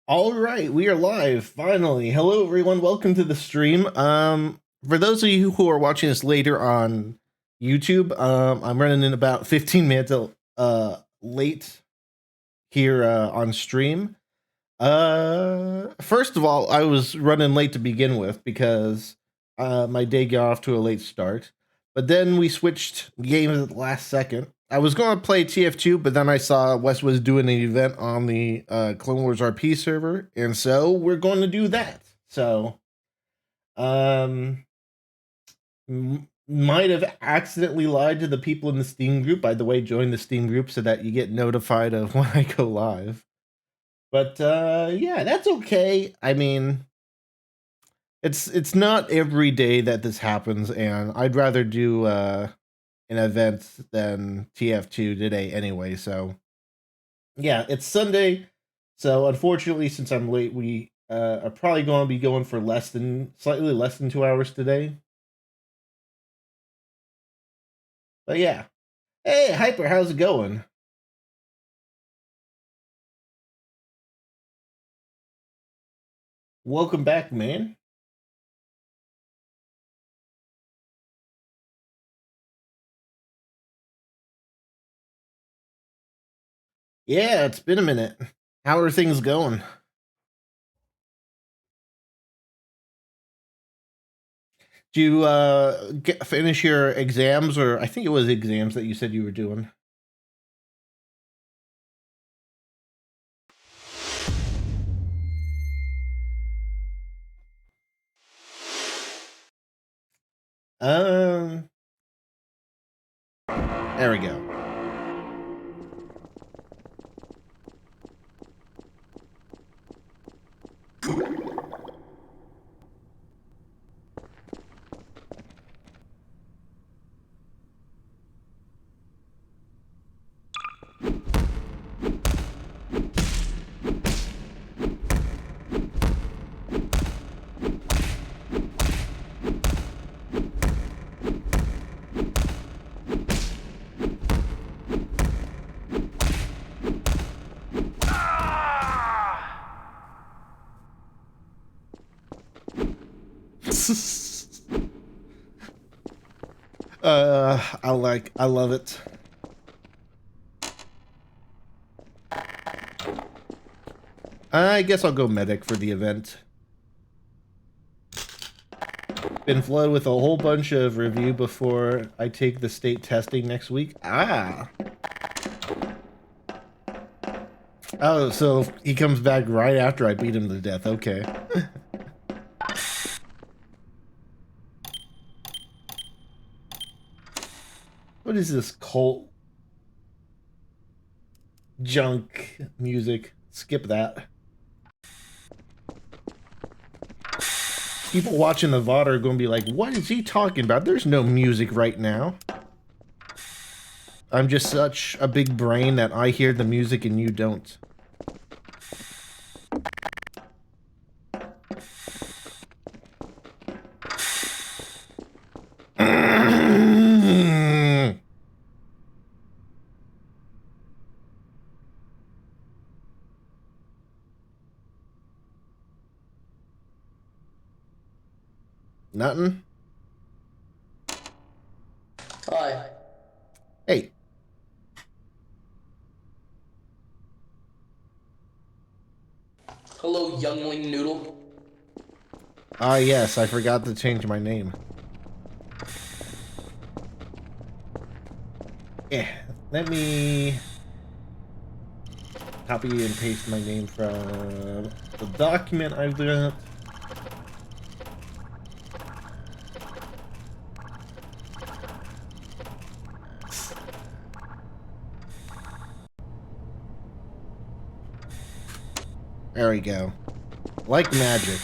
All right, we are live finally. Hello everyone, welcome to the stream. For those of you who are watching this later on YouTube, I'm running in about 15 minutes late here on stream. First of all, I was running late to begin with because my day got off to a late start. But then we switched games at the last second. I was going to play TF2, but then I saw Wes was doing an event on the Clone Wars RP server, and so we're going to do that. So, might have accidentally lied to the people in the Steam group. By the way, join the Steam group so that you get notified of when I go live. But yeah, that's okay. I mean, it's not every day that this happens, and I'd rather do an event than TF2 today anyway. So yeah, it's Sunday. So unfortunately, since I'm late, we are probably going to be going for slightly less than 2 hours today. But yeah. Hey, Hyper, how's it going? Welcome back, man. Yeah, it's been a minute. How are things going? Do you finish your exams, or I think it was exams that you said you were doing? There we go. I love it. I guess I'll go medic for the event. Been flooded with a whole bunch of review before I take the state testing next week. Oh, so he comes back right after I beat him to death. Okay. What is this cult junk music? Skip that. People watching the VOD are going to be like, what is he talking about? There's no music right now. I'm just such a big brain that I hear the music and you don't. Nothing? Hi. Hey. Hello, youngling noodle. Ah, yes, I forgot to change my name. Yeah, let me copy and paste my name from the document I've done. There we go. Like magic.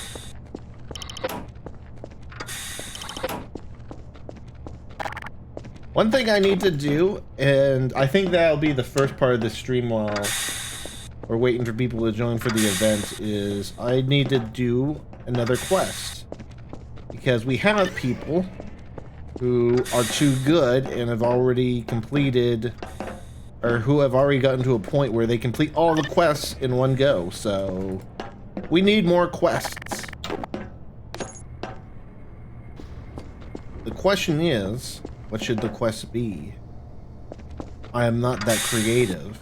One thing I need to do, and I think that'll be the first part of this stream while we're waiting for people to join for the event, is I need to do another quest. Because we have people who are too good and have already completed, or who have already gotten to a point where they complete all the quests in one go, so We need more quests. The question is, what should the quest be? I am not that creative.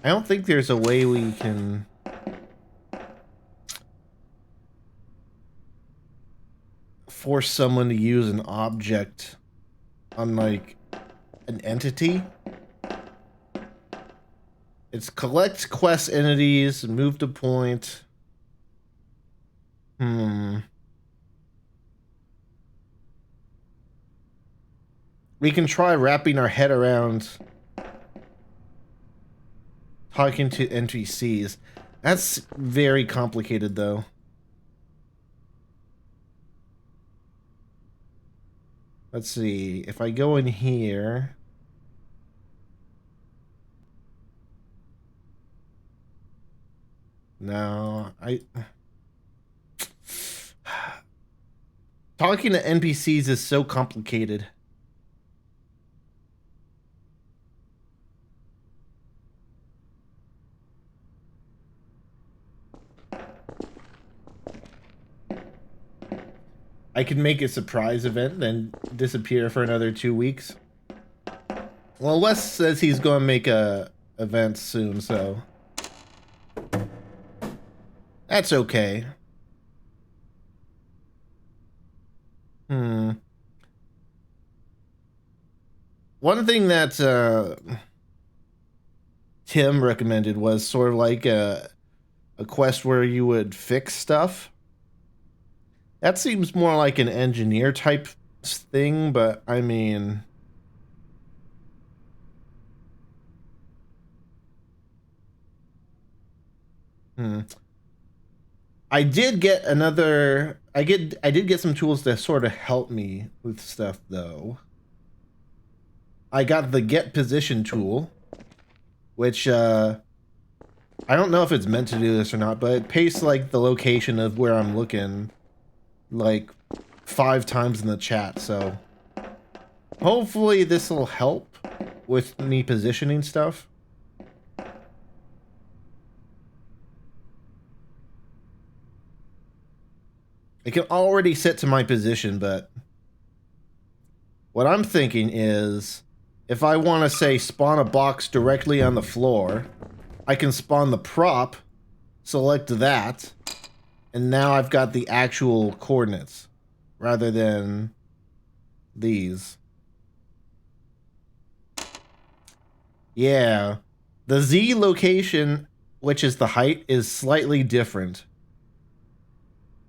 I don't think there's a way we can... force someone to use an object on, like, an entity. It's collect quest entities, move to point. We can try wrapping our head around talking to NPCs. That's very complicated, though. Let's see. If I go in here... No, talking to NPCs is so complicated. I can make a surprise event, then disappear for another 2 weeks. Well, Wes says he's going to make a event soon, so... that's okay. One thing that Tim recommended was sort of like a quest where you would fix stuff. That seems more like an engineer type thing, but I mean... I did get another... I did get some tools to sort of help me with stuff, though. I got the get position tool, which I don't know if it's meant to do this or not, but it pastes like the location of where I'm looking like 5 times in the chat, so hopefully this will help with me positioning stuff. It can already set to my position, but what I'm thinking is if I want to, say, spawn a box directly on the floor, I can spawn the prop, select that, and now I've got the actual coordinates rather than these. Yeah. The Z location, which is the height, is slightly different.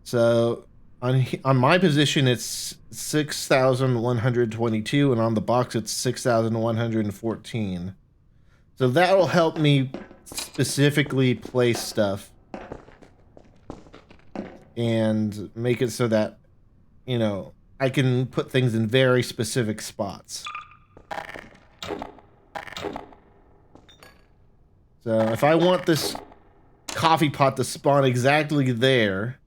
So on my position, it's 6,122, and on the box, it's 6,114. So that'll help me specifically place stuff and make it so that, you know, I can put things in very specific spots. So if I want this coffee pot to spawn exactly there,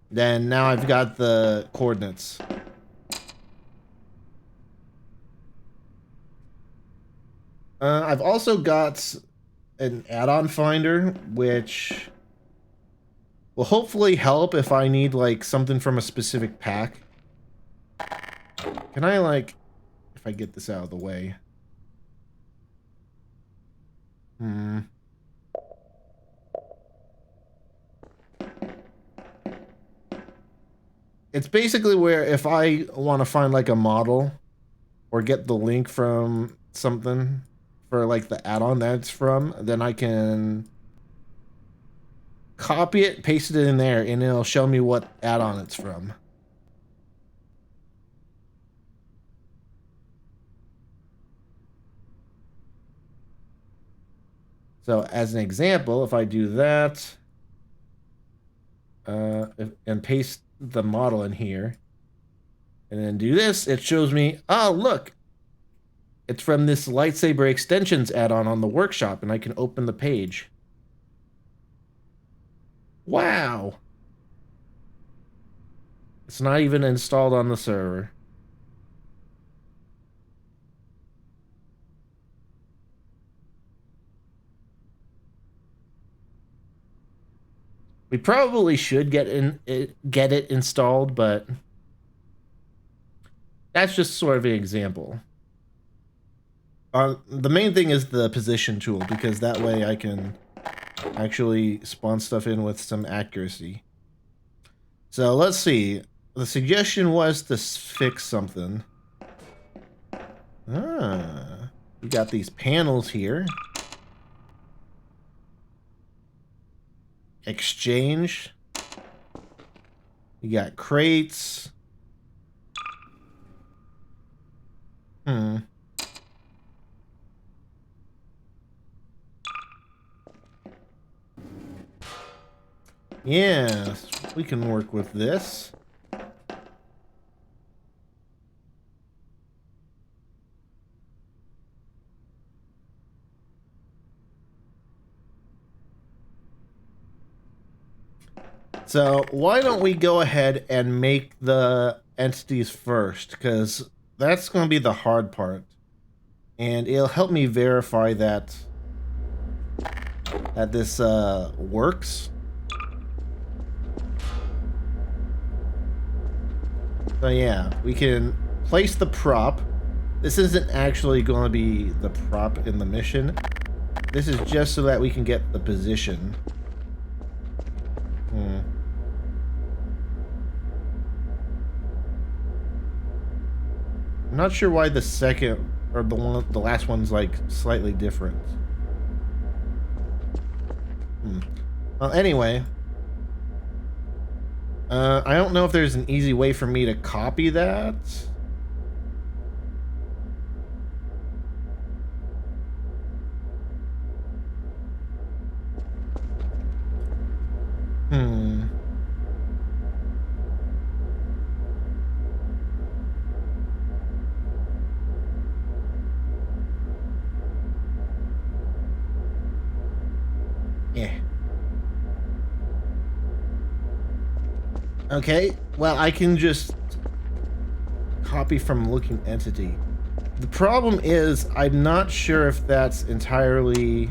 then now I've got the coordinates. I've also got an add-on finder, which will hopefully help if I need, like, something from a specific pack. Can I, like, if I get this out of the way? It's basically where if I want to find like a model or get the link from something for like the add-on that's from, then I can copy it, paste it in there, and it'll show me what add-on it's from. So as an example, if I do that and paste the model in here and then do this, it shows me, oh, look, it's from this lightsaber extensions add-on on the workshop, and I can open the page. Wow. It's not even installed on the server. We probably should get it installed, but that's just sort of an example. The main thing is the position tool, because that way I can actually spawn stuff in with some accuracy. So let's see. The suggestion was to fix something. We got these panels here. Exchange. You got crates. Yes, we can work with this. So why don't we go ahead and make the entities first, because that's going to be the hard part. And it'll help me verify that this works. So yeah, we can place the prop. This isn't actually going to be the prop in the mission. This is just so that we can get the position. I'm not sure why the second or the last one's like slightly different. Well, anyway, I don't know if there's an easy way for me to copy that. Yeah. Okay, well, I can just copy from looking entity. The problem is, I'm not sure if that's entirely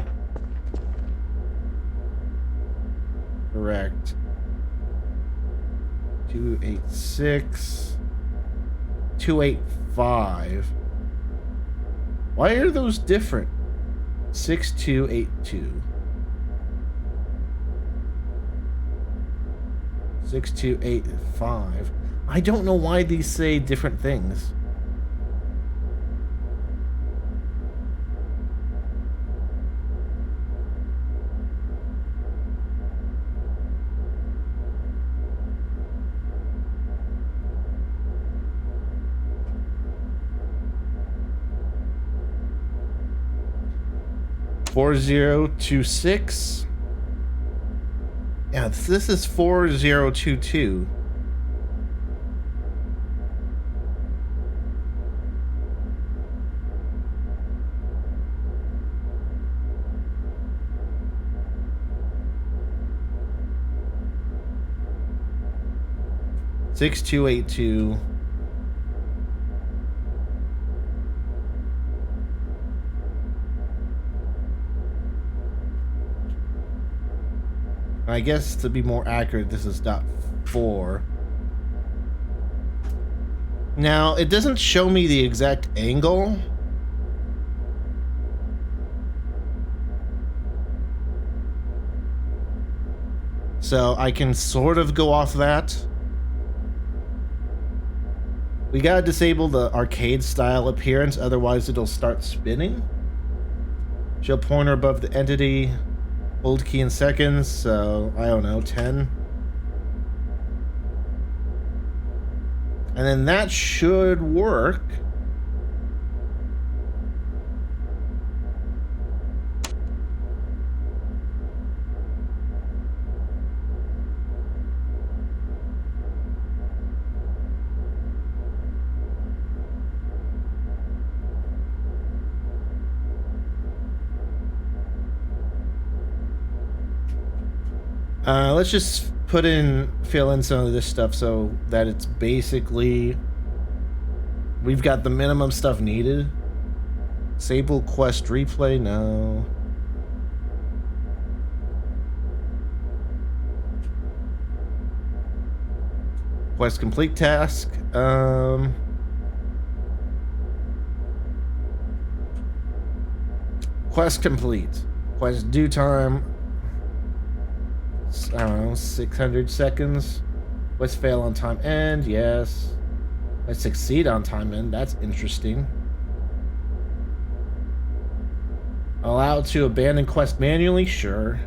correct. 286, 285. Why are those different? 6282. 6285. I don't know why these say different things. $4026. Yeah, this is 4022. $6282. I guess to be more accurate, this is .4. Now, it doesn't show me the exact angle. So I can sort of go off that. We gotta disable the arcade style appearance, otherwise it'll start spinning. Show pointer above the entity. Hold key in seconds, so I don't know, 10. And then that should work. Let's just fill in some of this stuff so that it's basically we've got the minimum stuff needed. Disable quest replay, no. Quest complete task. Quest complete. Quest due time. I don't know, 600 seconds. Quest fail on time end, yes. Quest succeed on time end, that's interesting. Allowed to abandon quest manually, sure.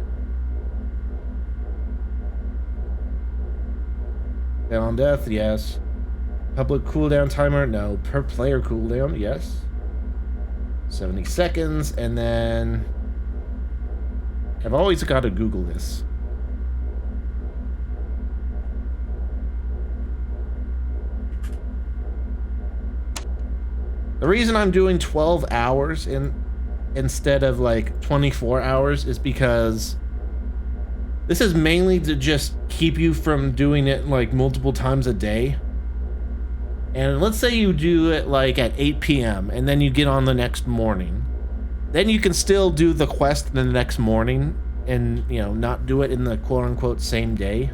Fail on death, yes. Public cooldown timer, no. Per player cooldown, yes. 70 seconds, and then I've always got to Google this. The reason I'm doing 12 hours instead of like 24 hours is because this is mainly to just keep you from doing it like multiple times a day. And let's say you do it like at 8 p.m. and then you get on the next morning. Then you can still do the quest the next morning and, you know, not do it in the quote-unquote same day.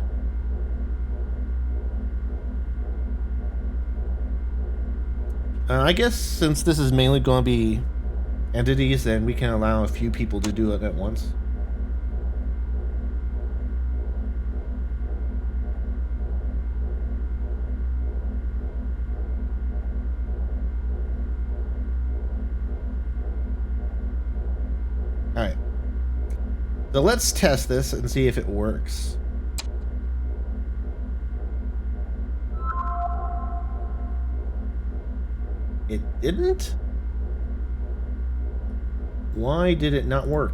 I guess since this is mainly going to be entities, then we can allow a few people to do it at once. Alright. So let's test this and see if it works. It didn't? Why did it not work?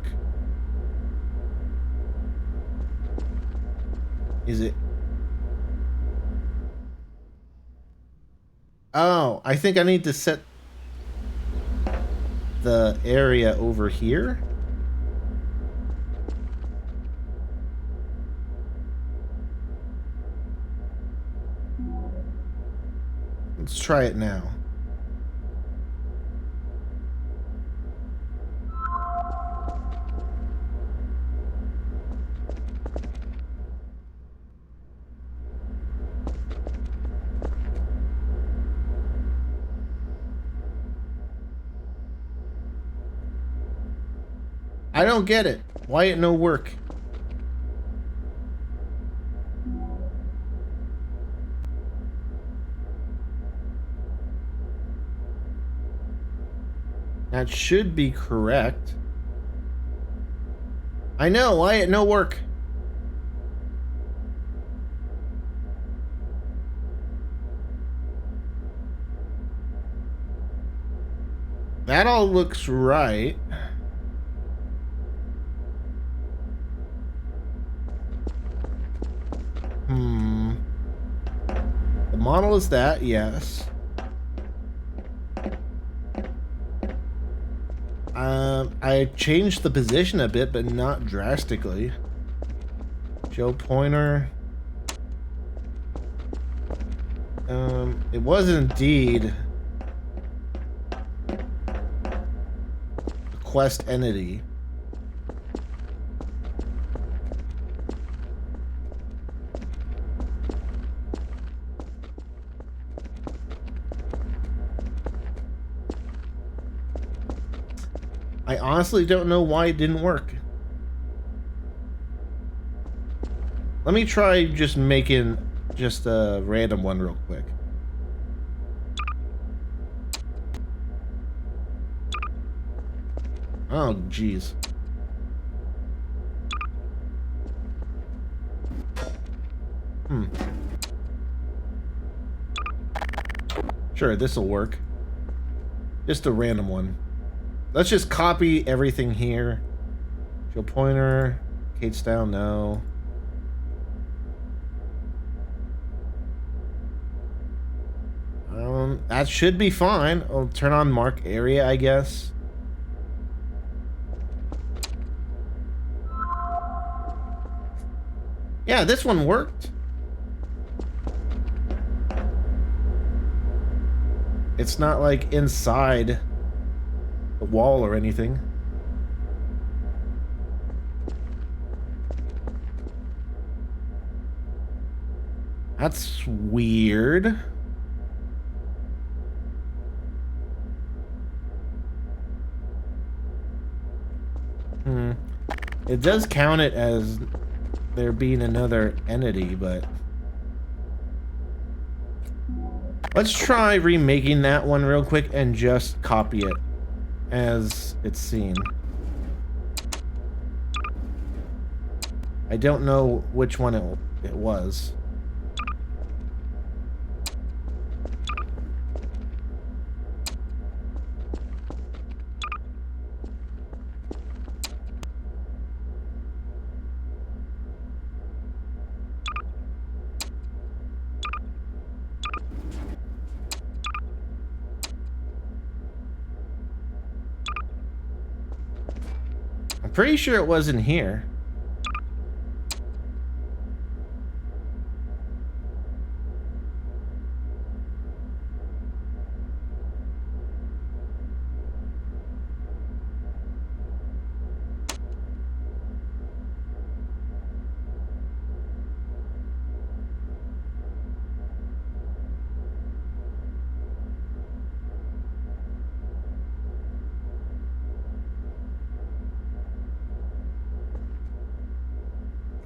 Is it... Oh, I think I need to set the area over here. Let's try it now. I don't get it. Why it no work? That should be correct. I know, why it no work? That all looks right. The model is that, yes. I changed the position a bit, but not drastically. Joe Pointer. It was indeed a quest entity. I honestly don't know why it didn't work. Let me try just making just a random one real quick. Oh, jeez. Sure, this'll work. Just a random one. Let's just copy everything here. Joe Pointer, Kate Style, no. That should be fine. I'll turn on mark area, I guess. Yeah, this one worked. It's not like inside the wall or anything. That's weird. It does count it as there being another entity, but let's try remaking that one real quick and just copy it as it's seen. I don't know which one it was. I'm pretty sure it wasn't here.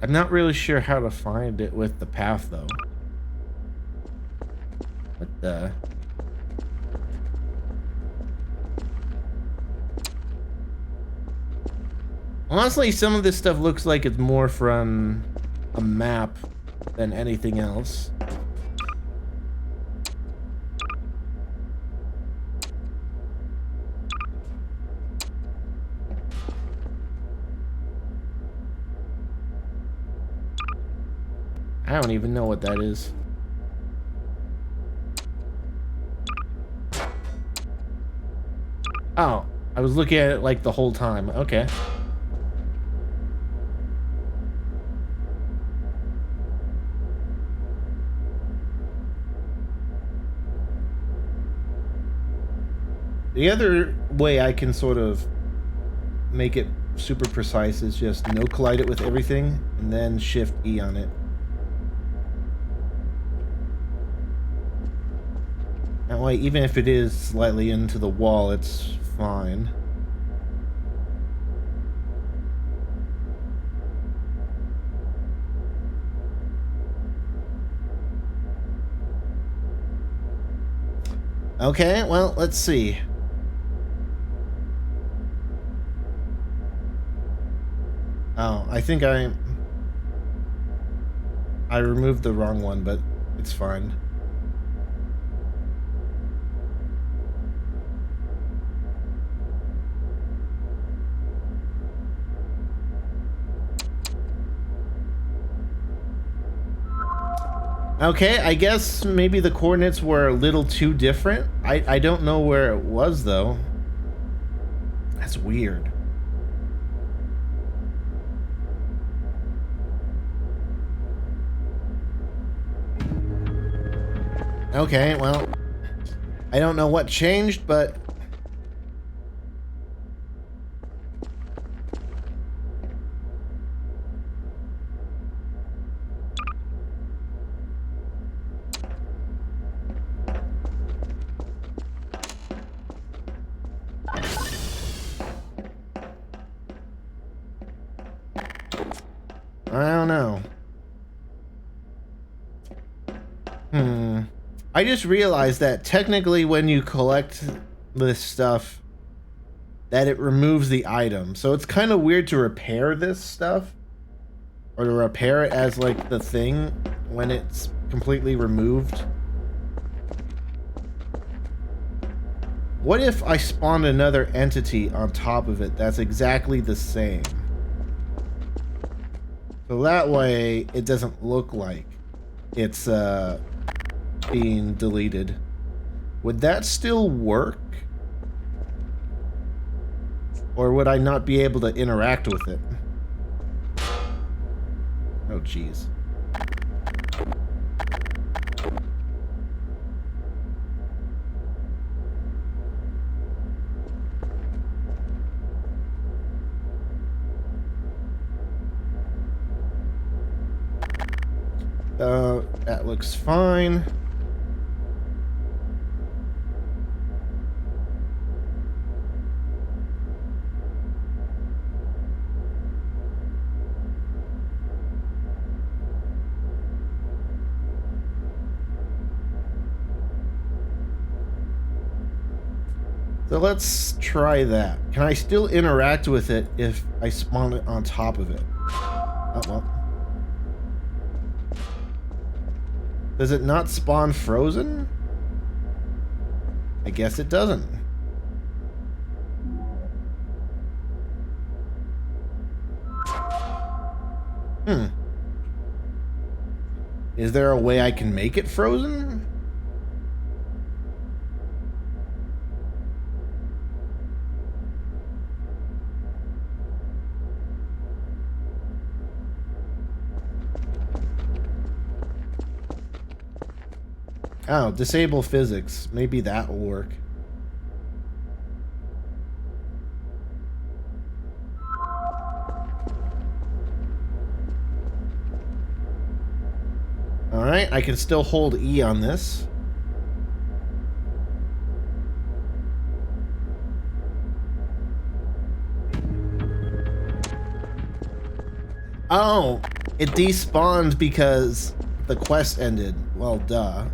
I'm not really sure how to find it with the path, though. What the? Honestly, some of this stuff looks like it's more from a map than anything else. I don't even know what that is. Oh, I was looking at it like the whole time. Okay. The other way I can sort of make it super precise is just no collide it with everything and then shift E on it. That way, even if it is slightly into the wall, it's fine. Okay, well, let's see. Oh, I think I removed the wrong one, but it's fine. Okay, I guess maybe the coordinates were a little too different. I don't know where it was, though. That's weird. Okay, well, I don't know what changed, but I don't know. I just realized that technically when you collect this stuff, that it removes the item. So it's kind of weird to repair this stuff. Or to repair it as, like, the thing when it's completely removed. What if I spawned another entity on top of it that's exactly the same? So that way, it doesn't look like it's being deleted. Would that still work? Or would I not be able to interact with it? Oh Oh, jeez. That looks fine. So let's try that. Can I still interact with it if I spawn it on top of it? Oh, well. Does it not spawn frozen? I guess it doesn't. Is there a way I can make it frozen? Oh, disable physics. Maybe that will work. Alright, I can still hold E on this. Oh, it despawned because the quest ended. Well, duh.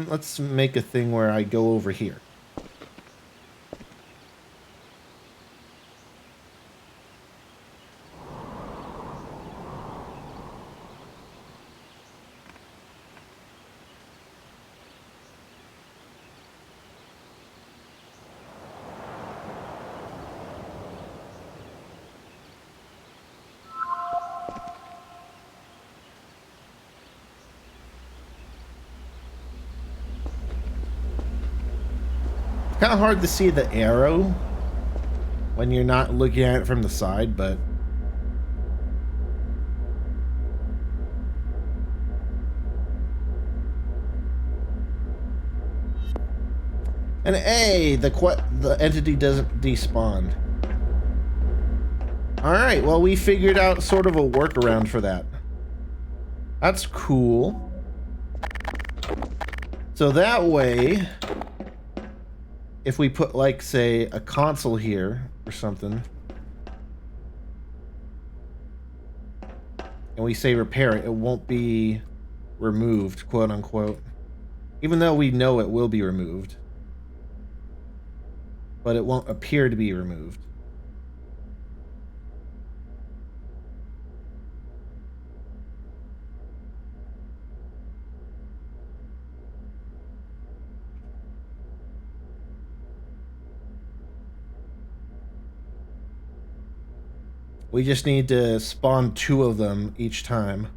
Let's make a thing where I go over here. Kind of hard to see the arrow when you're not looking at it from the side, but and hey, the entity doesn't despawn. All right, well, we figured out sort of a workaround for that. That's cool. So that way, if we put, like, say, a console here or something, and we say repair it, it won't be removed, quote unquote. Even though we know it will be removed. But it won't appear to be removed. We just need to spawn 2 of them each time.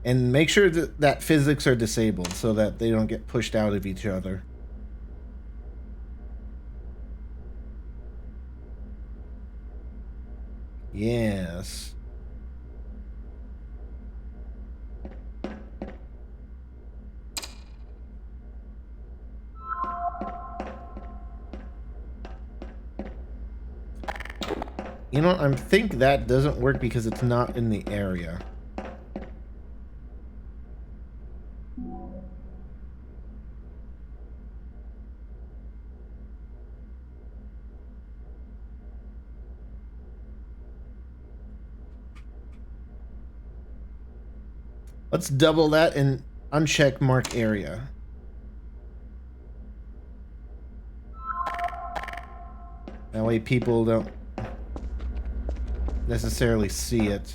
And make sure that physics are disabled so that they don't get pushed out of each other. Yes. You know, I think that doesn't work because it's not in the area. Let's double that and uncheck mark area. That way people don't necessarily see it.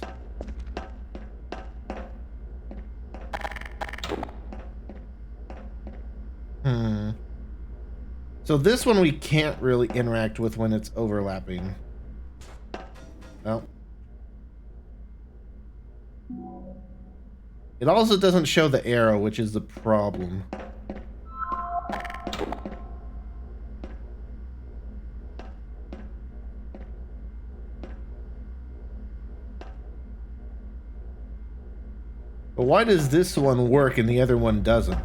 So this one we can't really interact with when it's overlapping. Well. It also doesn't show the arrow, which is the problem. why does this one work and the other one doesn't?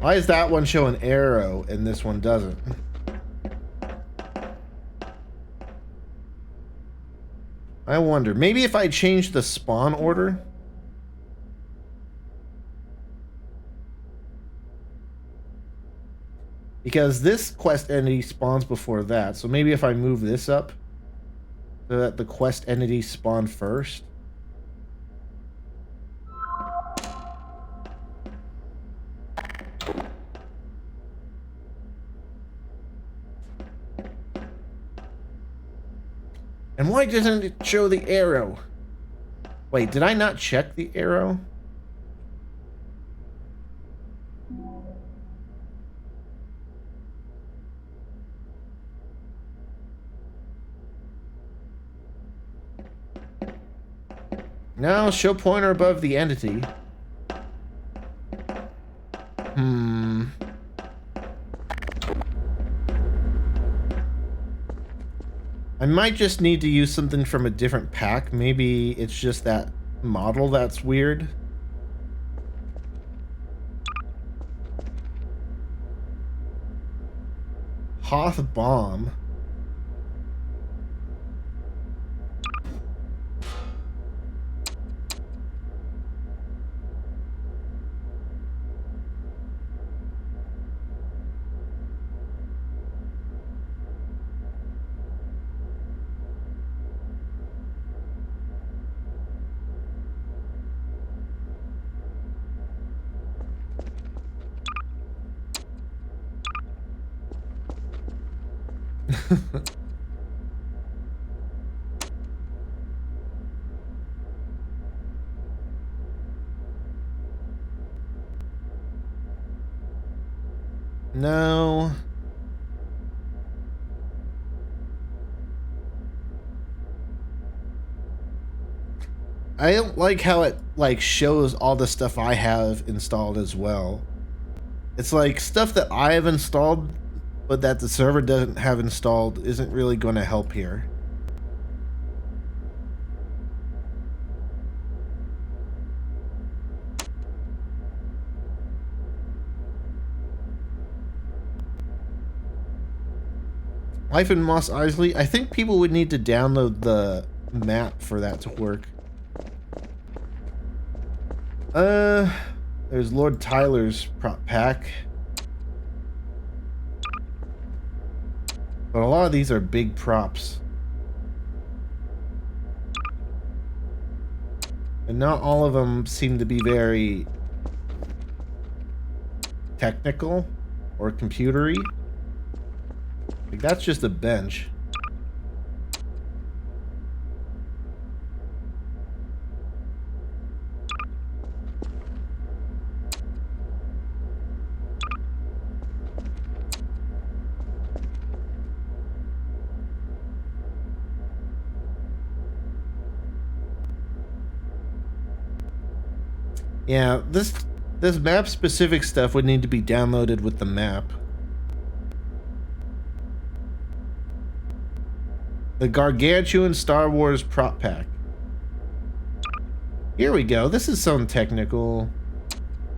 Why does that one show an arrow and this one doesn't? I wonder. Maybe if I change the spawn order? Because this quest entity spawns before that. So maybe if I move this up so that the quest entity spawn first. And why doesn't it show the arrow? Wait, did I not check the arrow? No, show pointer above the entity. I might just need to use something from a different pack. Maybe it's just that model that's weird. Hoth bomb. No. I don't like how it like shows all the stuff I have installed as well. It's like stuff that I have installed but that the server doesn't have installed isn't really going to help here. Life in Mos Eisley, I think people would need to download the map for that to work. There's Lord Tyler's prop pack. But a lot of these are big props. And not all of them seem to be very technical or computery. Like, that's just a bench. Yeah, this map specific stuff would need to be downloaded with the map. The Gargantuan Star Wars prop pack. Here we go. This is some technical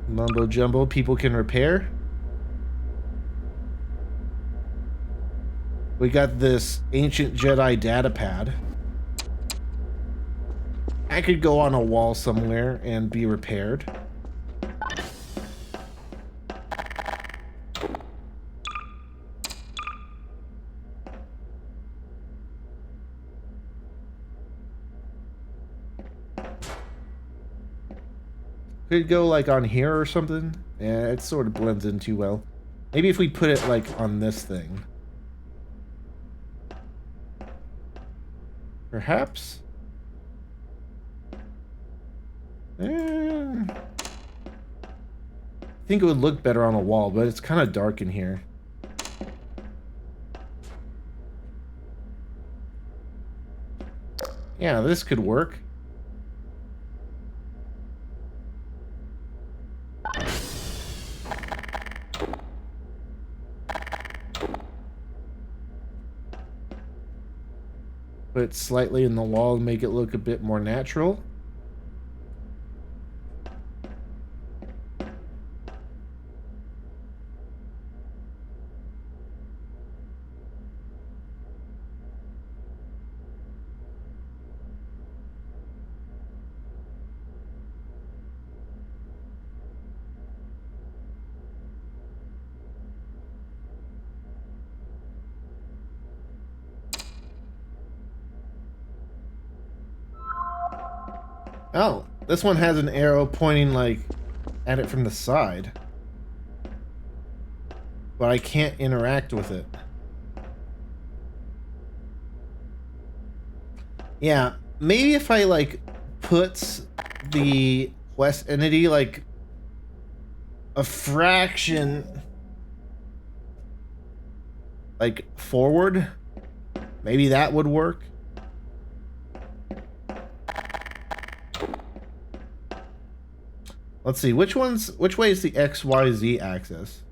mumbo jumbo people can repair. We got this ancient Jedi data pad. I could go on a wall somewhere and be repaired. Could go like on here or something. Yeah, it sort of blends in too well. Maybe if we put it like on this thing. Perhaps? I think it would look better on a wall, but it's kind of dark in here. Yeah, this could work. Put it slightly in the wall and make it look a bit more natural. Oh, this one has an arrow pointing like at it from the side. But I can't interact with it. Yeah, maybe if I like put the quest entity like a fraction like forward, maybe that would work. Let's see, which way is the XYZ axis?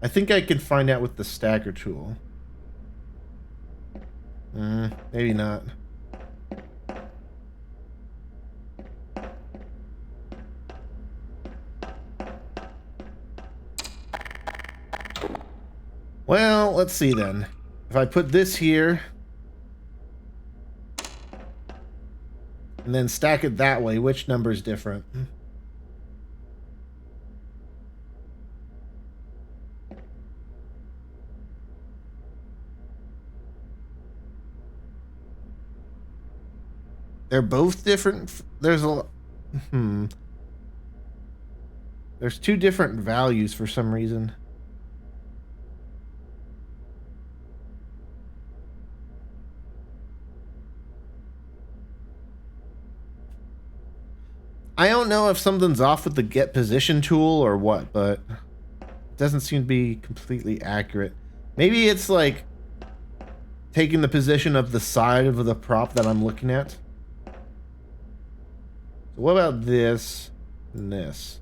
I think I can find out with the stacker tool. Maybe not. Well, let's see then. If I put this here and then stack it that way, which number is different? They're both different. There's There's two different values for some reason. I don't know if something's off with the get position tool or what, but it doesn't seem to be completely accurate. Maybe it's like taking the position of the side of the prop that I'm looking at. So what about this and this?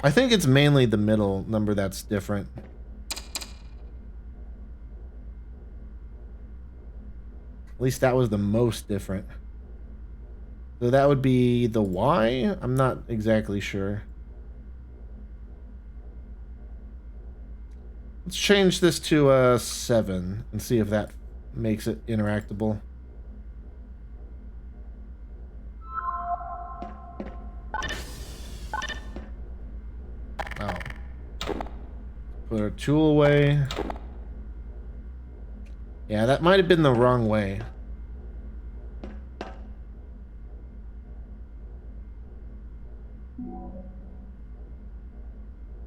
I think it's mainly the middle number that's different. At least that was the most different. So that would be the Y? I'm not exactly sure. Let's change this to 7 and see if that makes it interactable. Oh. Put our tool away. Yeah, that might have been the wrong way.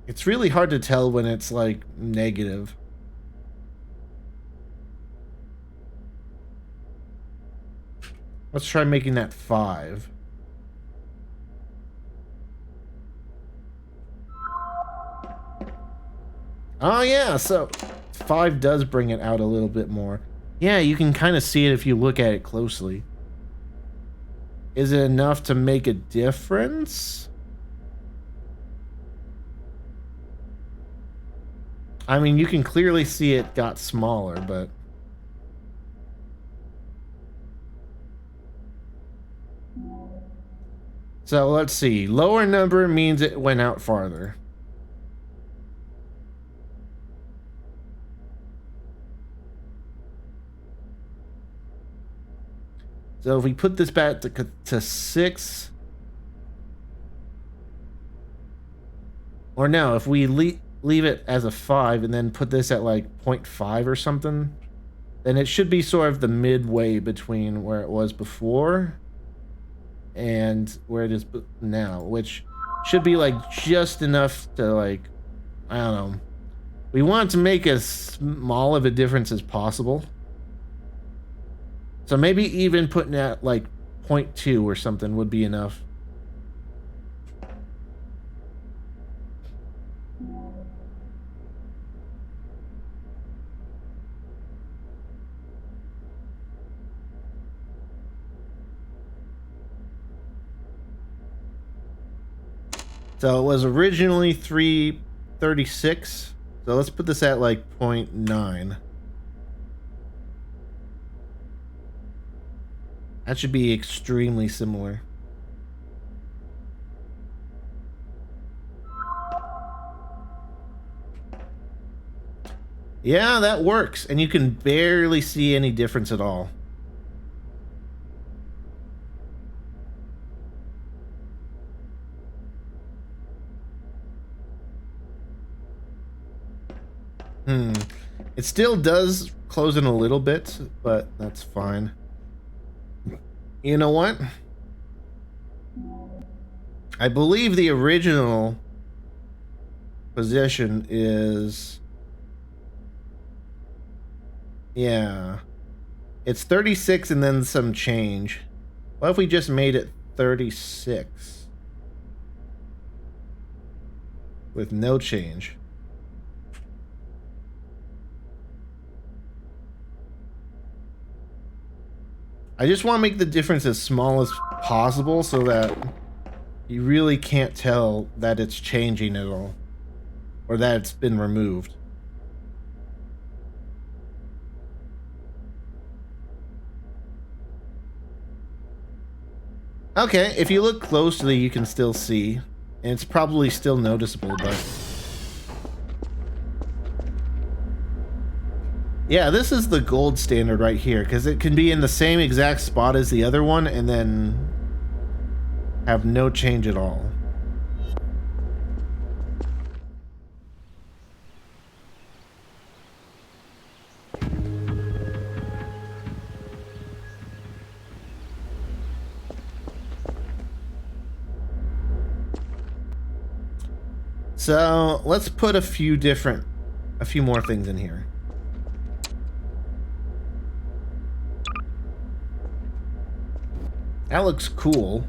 It's really hard to tell when it's like negative. Let's try making that 5. Oh yeah, so 5 does bring it out a little bit more. Yeah, you can kind of see it if you look at it closely. Is it enough to make a difference? I mean, you can clearly see it got smaller, but... So let's see. Lower number means it went out farther. So if we put this back to 6... Or no, if we leave it as a 5 and then put this at like 0.5 or something, then it should be sort of the midway between where it was before and where it is now, which should be like just enough to like, I don't know. We want to make as small of a difference as possible. So maybe even putting at like 0.2 or something would be enough. So it was originally 336. So let's put this at like 0.9. That should be extremely similar. Yeah, that works. And you can barely see any difference at all. It still does close in a little bit, but that's fine. You know what? I believe the original position is... Yeah. It's 36 and then some change. What if we just made it 36? With no change. I just want to make the difference as small as possible so that you really can't tell that it's changing at all. Or that it's been removed. Okay, if you look closely, you can still see. And it's probably still noticeable, but... Yeah, this is the gold standard right here, because it can be in the same exact spot as the other one, and then have no change at all. So let's put a few more things in here. That looks cool.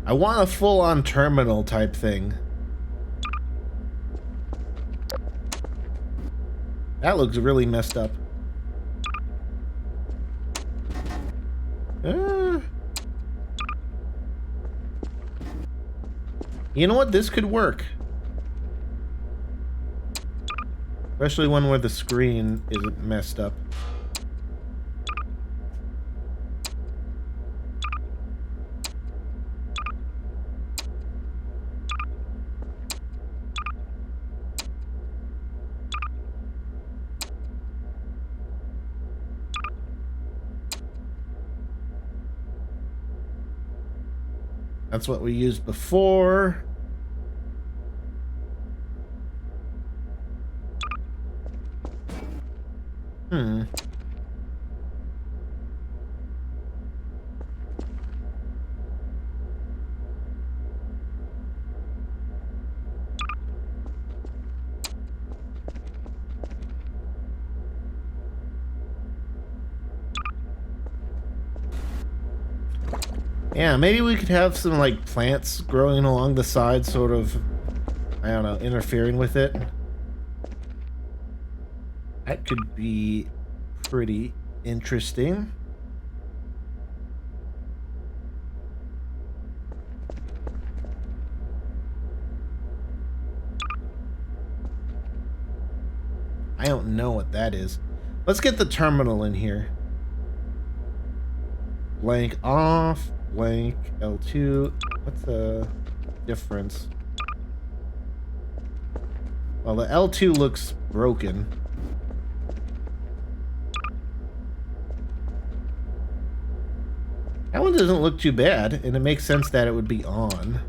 I want a full-on terminal type thing. That looks really messed up. You know what? This could work. Especially one where the screen isn't messed up. That's what we used before. Yeah, maybe we could have some, like, plants growing along the side, sort of, I don't know, interfering with it. That could be pretty interesting. I don't know what that is. Let's get the terminal in here. Blank off. Blank L2. What's the difference? Well, the L2 looks broken. That one doesn't look too bad, and it makes sense that it would be on.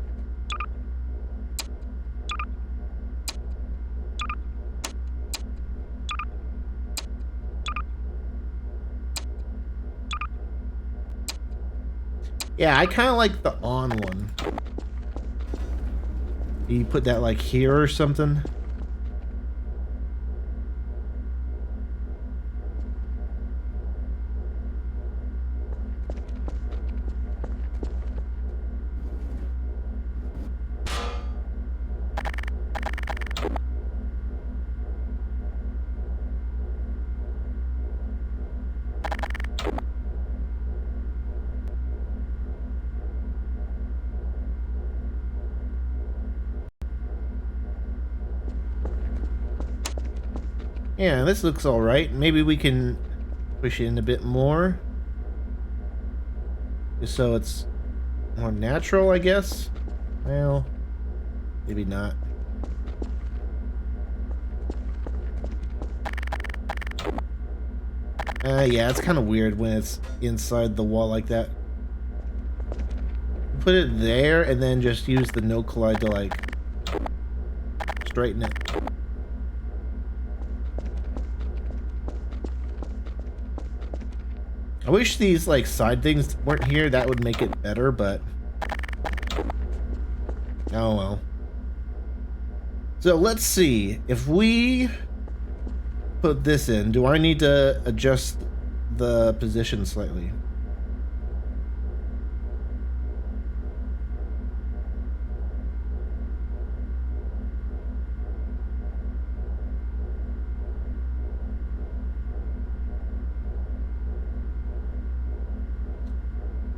Yeah, I kind of like the on one. You put that like here or something. Yeah, this looks alright. Maybe we can push it in a bit more. Just so it's more natural, I guess. Well, maybe not. Yeah, it's kind of weird when it's inside the wall like that. Put it there and then just use the no collide to like straighten it. I wish these like side things weren't here. That would make it better, but oh well. So let's see. If we put this in, do I need to adjust the position slightly?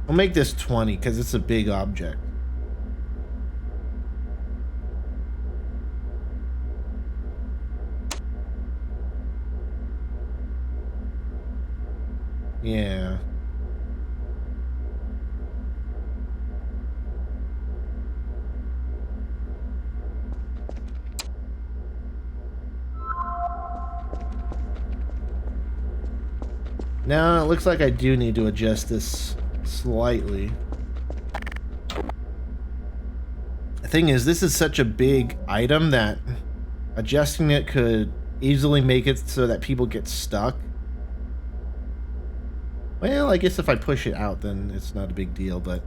I'll make this 20 because it's a big object. Yeah. Now it looks like I do need to adjust this slightly. The thing is, this is such a big item that adjusting it could easily make it so that people get stuck. Well, I guess if I push it out, then it's not a big deal, but...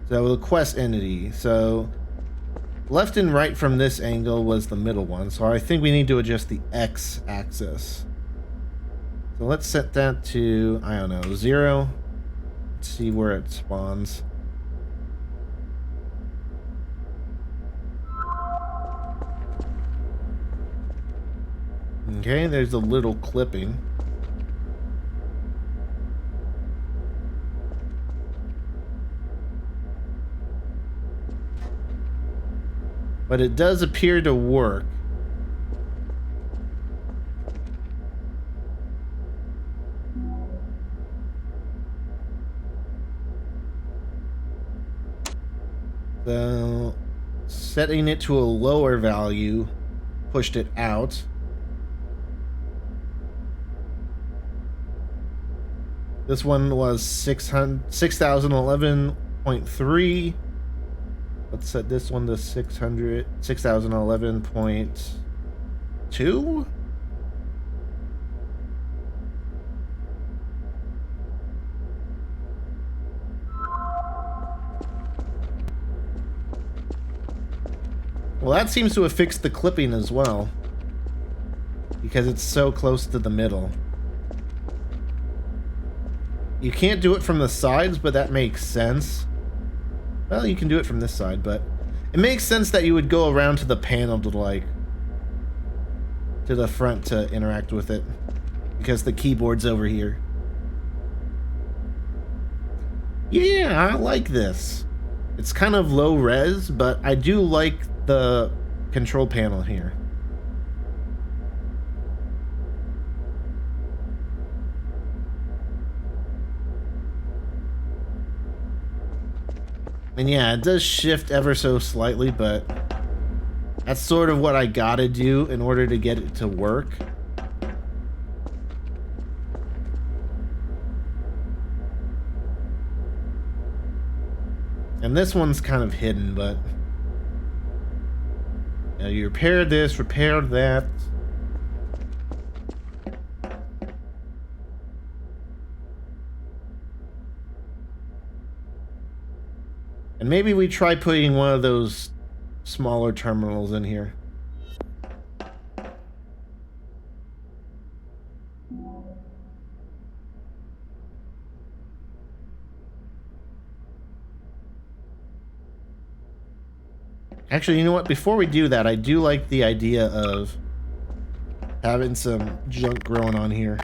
So, the quest entity. So, left and right from this angle was the middle one, so I think we need to adjust the x-axis. So let's set that to, I don't know, 0. Let's see where it spawns. Okay, there's a little clipping. But it does appear to work. So, setting it to a lower value pushed it out. This one was 6011.3. Let's set this one to 6011.2. Well, that seems to have fixed the clipping as well, because it's so close to the middle. You can't do it from the sides, but that makes sense. Well, you can do it from this side, but it makes sense that you would go around to the panel to, like, to the front to interact with it, because the keyboard's over here. Yeah, I like this. It's kind of low res, but I do like the control panel here. And yeah, it does shift ever so slightly, but that's sort of what I gotta do in order to get it to work. And this one's kind of hidden, but you repair this, repair that. And maybe we try putting one of those smaller terminals in here. Actually, you know what? Before we do that, I do like the idea of having some junk growing on here.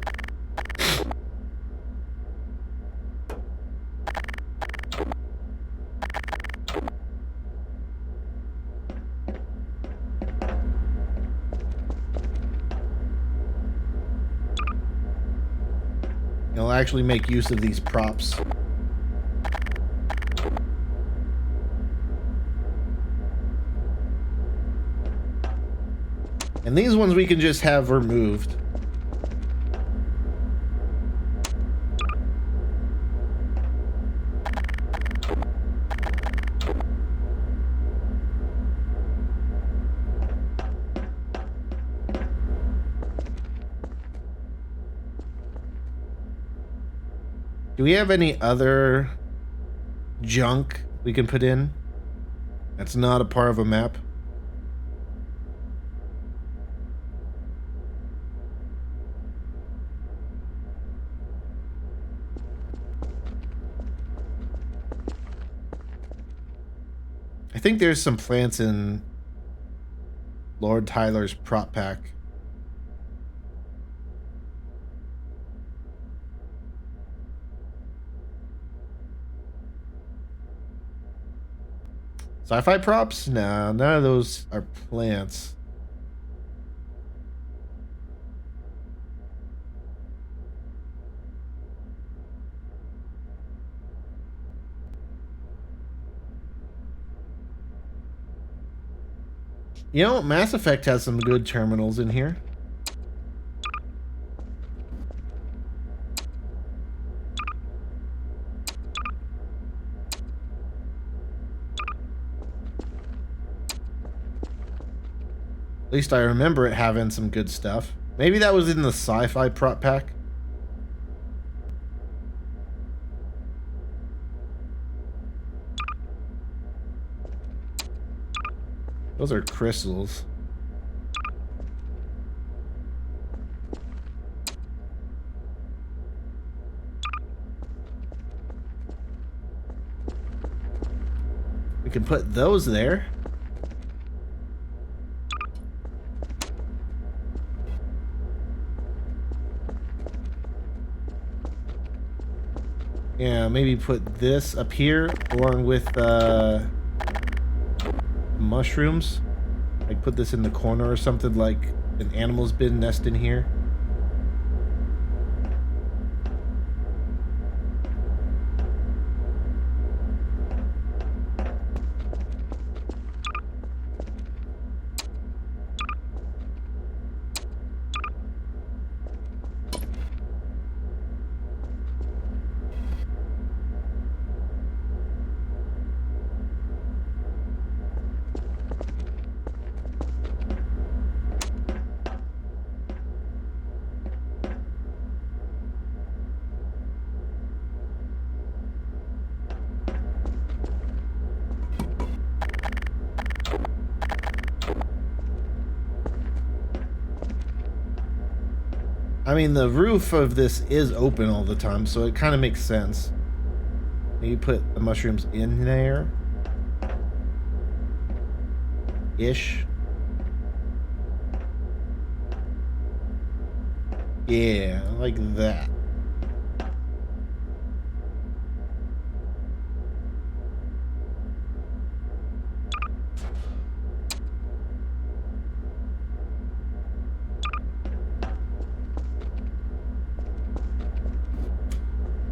I'll actually make use of these props. And these ones we can just have removed. Do we have any other junk we can put in that's not a part of a map? I think there's some plants in Lord Tyler's prop pack. Sci-fi props? No, none of those are plants. You know, Mass Effect has some good terminals in here. At least I remember it having some good stuff. Maybe that was in the sci-fi prop pack. Those are crystals. We can put those there. Yeah, maybe put this up here along with mushrooms. Like put this in the corner or something, like an animal's bin nest in here. I mean, the roof of this is open all the time, so it kind of makes sense. Maybe put the mushrooms in there. Ish. Yeah, like that.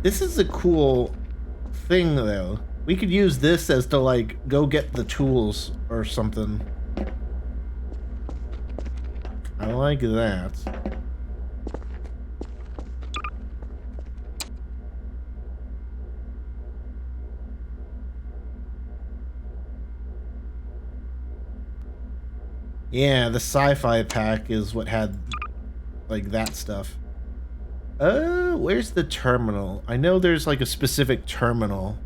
This is a cool thing, though. We could use this as to, like, go get the tools or something. I like that. Yeah, the sci-fi pack is what had, like, that stuff. Where's the terminal? I know there's like a specific terminal.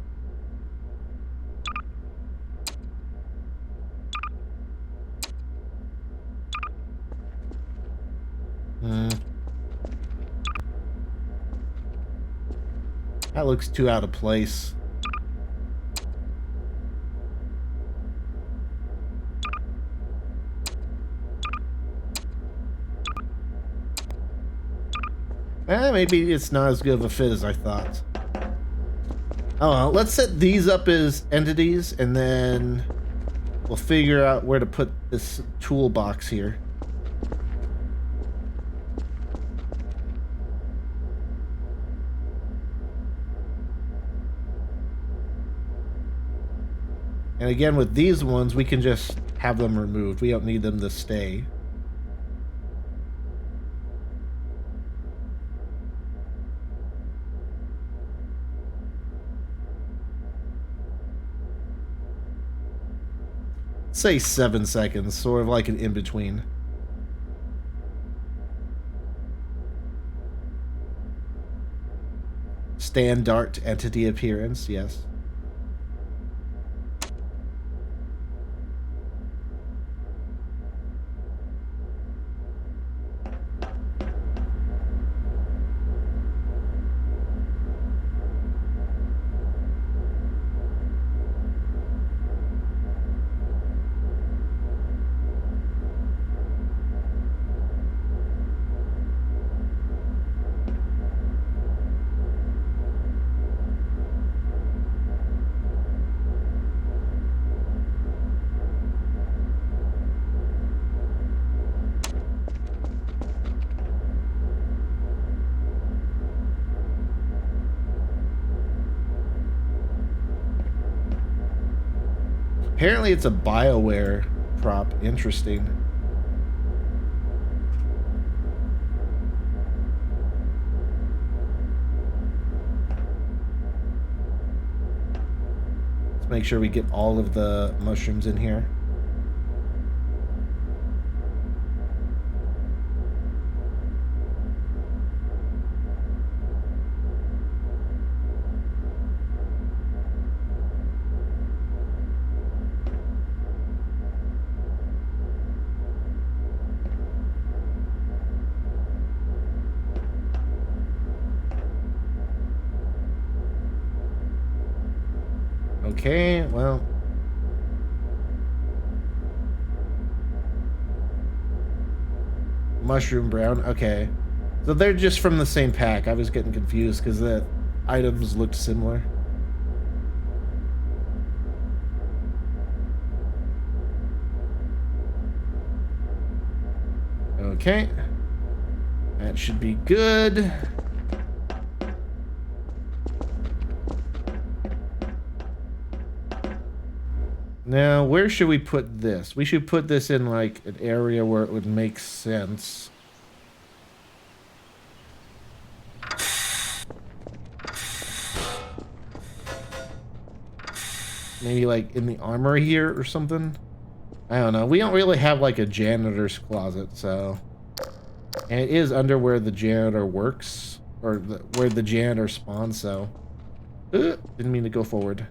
That looks too out of place. Maybe it's not as good of a fit as I thought. Oh well, let's set these up as entities, and then we'll figure out where to put this toolbox here. And again, with these ones, we can just have them removed. We don't need them to stay. Say 7 seconds, sort of like an in-between. standard entity appearance, yes. Apparently it's a BioWare prop. Interesting. Let's make sure we get all of the mushrooms in here. Okay, well. Mushroom brown, okay. So they're just from the same pack. I was getting confused because the items looked similar. Okay. That should be good. Now, where should we put this? We should put this in, like, an area where it would make sense. Maybe, like, in the armory here or something? I don't know. We don't really have, like, a janitor's closet, so... And it is under where the janitor works. Or where the janitor spawns, so... didn't mean to go forward.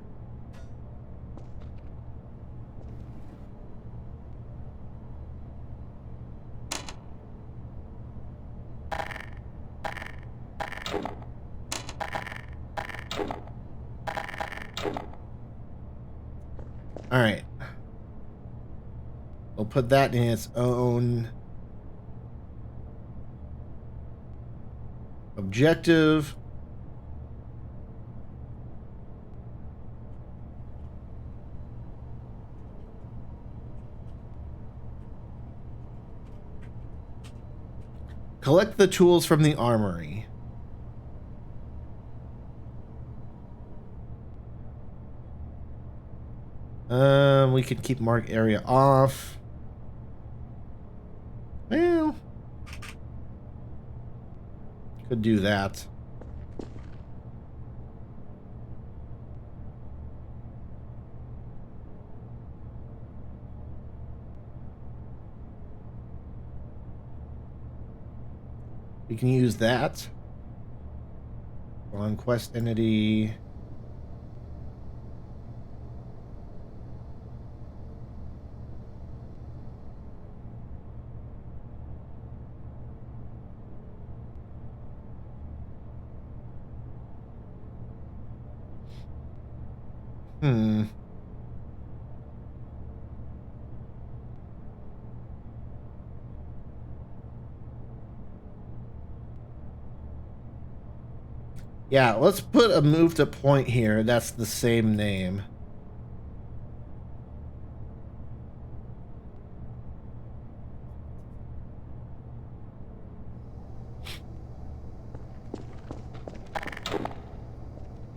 Alright. We'll put that in its own objective. Collect the tools from the armory. We can keep mark area off. Well, could do that. We can use that. On quest entity. Yeah, let's put a move to point here. That's the same name.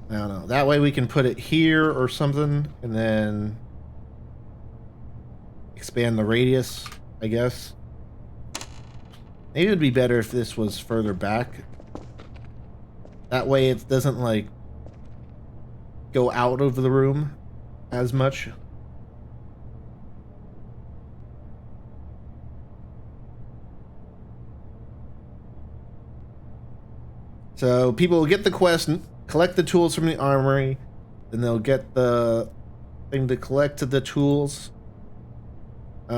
I don't know. That way we can put it here or something, and then expand the radius, I guess. Maybe it would be better if this was further back. That way it doesn't, like, go out of the room as much. So people will get the quest collect the tools from the armory. Then they'll get the thing to collect the tools. We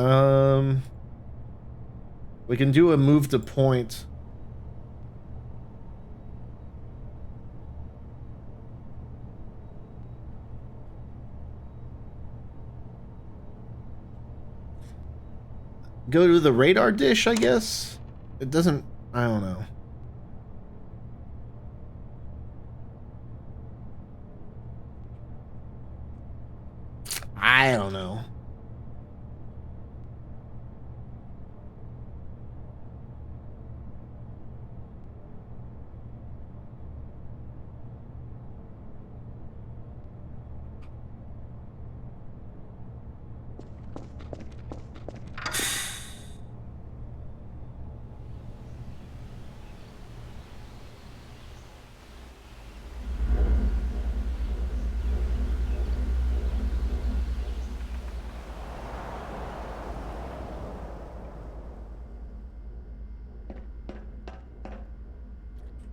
can do a move to point. Go to the radar dish, I guess? It doesn't... I don't know. I don't know.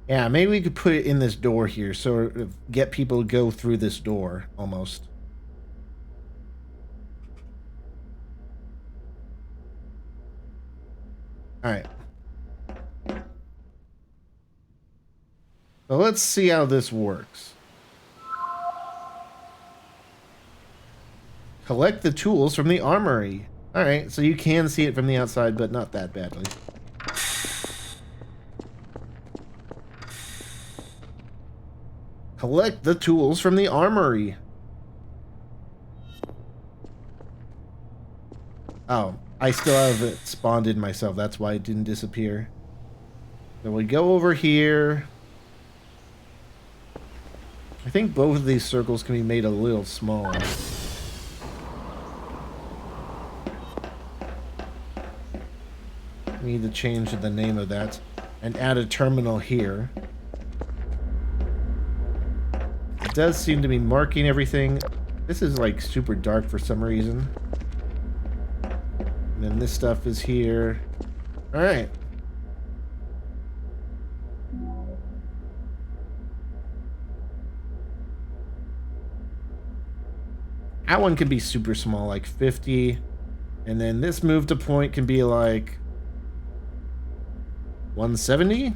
Yeah, maybe we could put it in this door here, so get people to go through this door, almost. Alright. So let's see how this works. Collect the tools from the armory. Alright, so you can see it from the outside, but not that badly. Collect the tools from the armory. Oh, I still have it spawned in myself. That's why it didn't disappear. So we go over here. I think both of these circles can be made a little smaller. We need to change the name of that and add a terminal here. It does seem to be marking everything. This is like super dark for some reason. And then this stuff is here. All right. That one can be super small, like 50. And then this move to point can be like 170.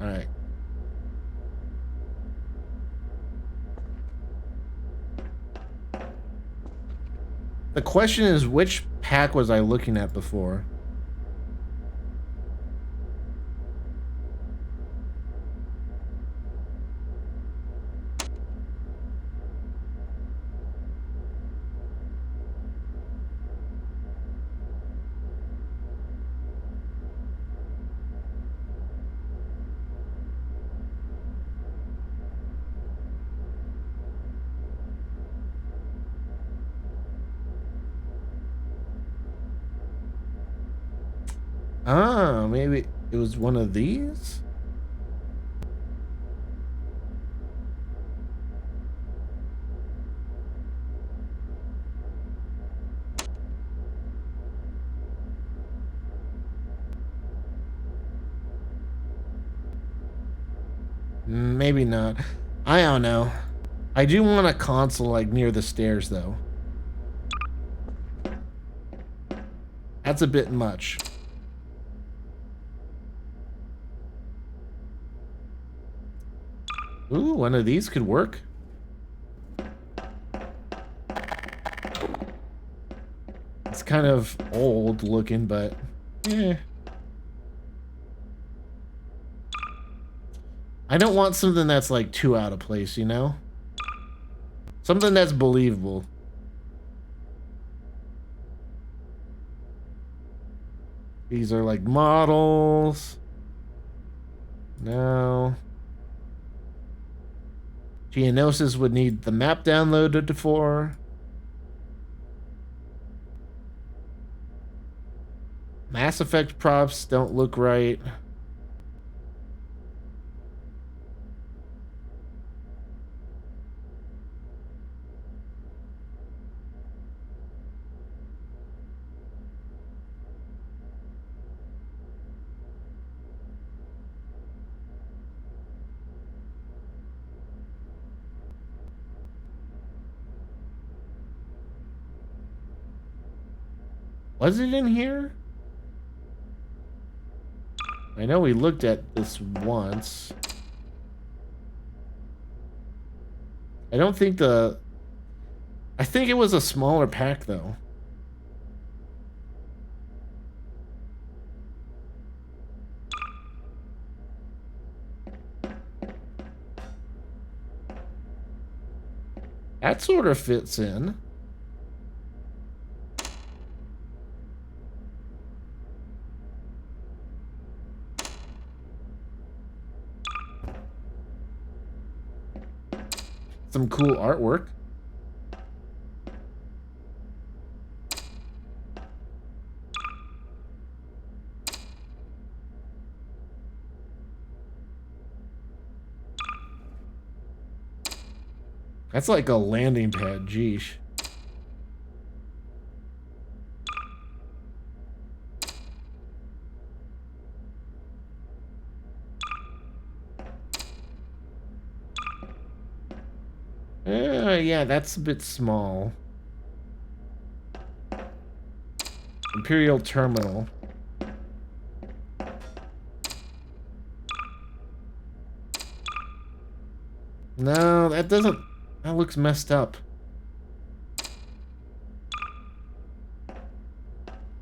All right. The question is, which pack was I looking at before? Ah, maybe it was one of these? Maybe not. I don't know. I do want a console like near the stairs though. That's a bit much. Ooh, one of these could work. It's kind of old looking, but eh. I don't want something that's like too out of place, you know? Something that's believable. These are like models. No. Geonosis would need the map downloaded for. Mass Effect props don't look right. Was it in here? I know we looked at this once. I don't think I think it was a smaller pack though. That sort of fits in. Some cool artwork. That's like a landing pad, geesh. Yeah, that's a bit small. Imperial Terminal. No, that doesn't... That looks messed up.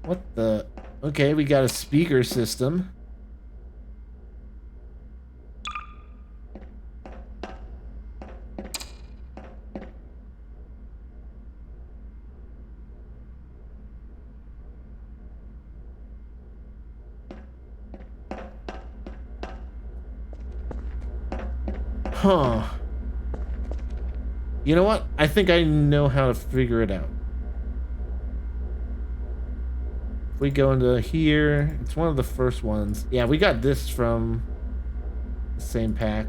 What the... Okay, we got a speaker system. Huh. You know what? I think I know how to figure it out. If we go into here, it's one of the first ones. Yeah, we got this from the same pack.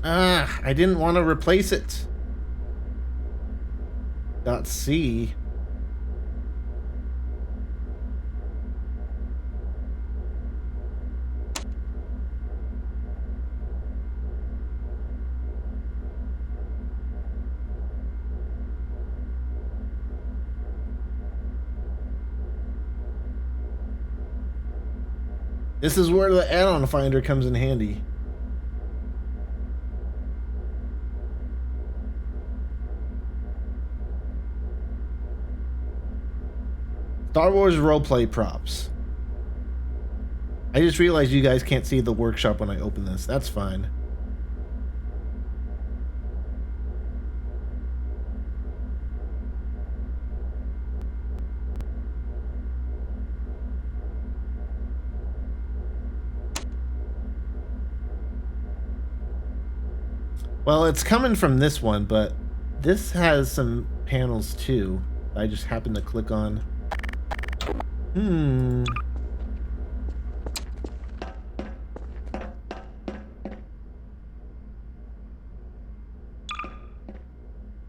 Ah, I didn't want to replace it. .C. This is where the add-on finder comes in handy. Star Wars roleplay props. I just realized you guys can't see the workshop when I open this. That's fine. Well, it's coming from this one, but this has some panels too. I just happened to click on.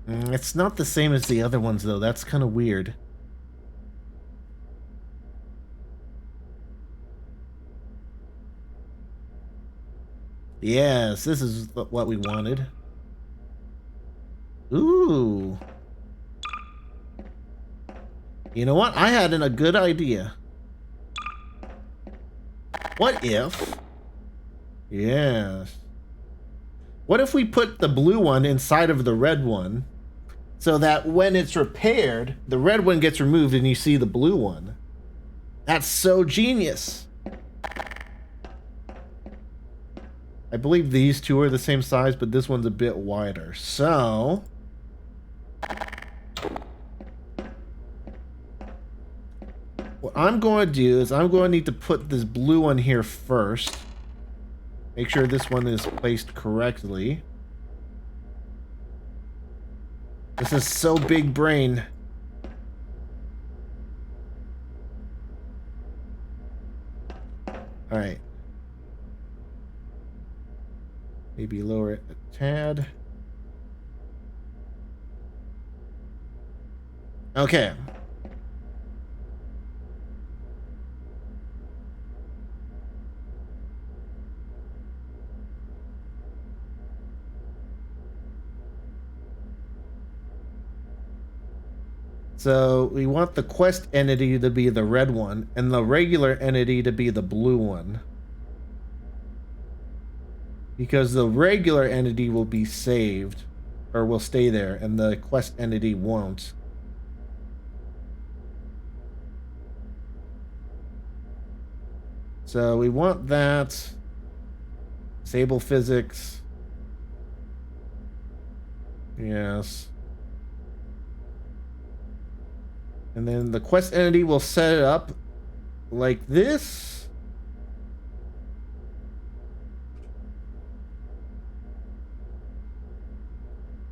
It's not the same as the other ones, though. That's kind of weird. Yes, this is what we wanted. Ooh. You know what? I had a good idea. What if... Yes. What if we put the blue one inside of the red one, so that when it's repaired, the red one gets removed and you see the blue one? That's so genius. I believe these two are the same size, but this one's a bit wider. So... what I'm going to do is I'm going to need to put this blue one here first. Make sure this one is placed correctly. This is so big brain. Alright. Maybe lower it a tad. Okay. So we want the quest entity to be the red one and the regular entity to be the blue one. Because the regular entity will be saved, or will stay there, and the quest entity won't. So we want that. Disable physics. Yes. And then the quest entity will set it up like this.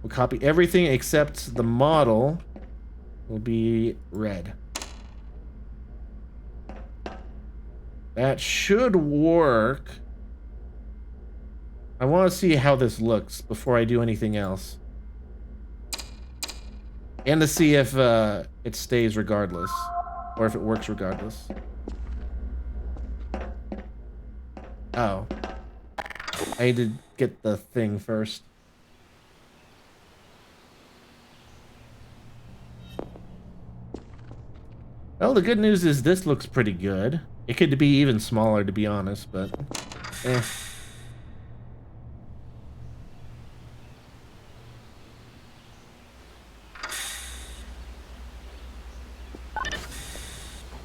We'll copy everything except the model will be red. That should work. I want to see how this looks before I do anything else. And to see if it stays regardless. Or if it works regardless. Oh. I need to get the thing first. Well, the good news is this looks pretty good. It could be even smaller, to be honest, but... eh.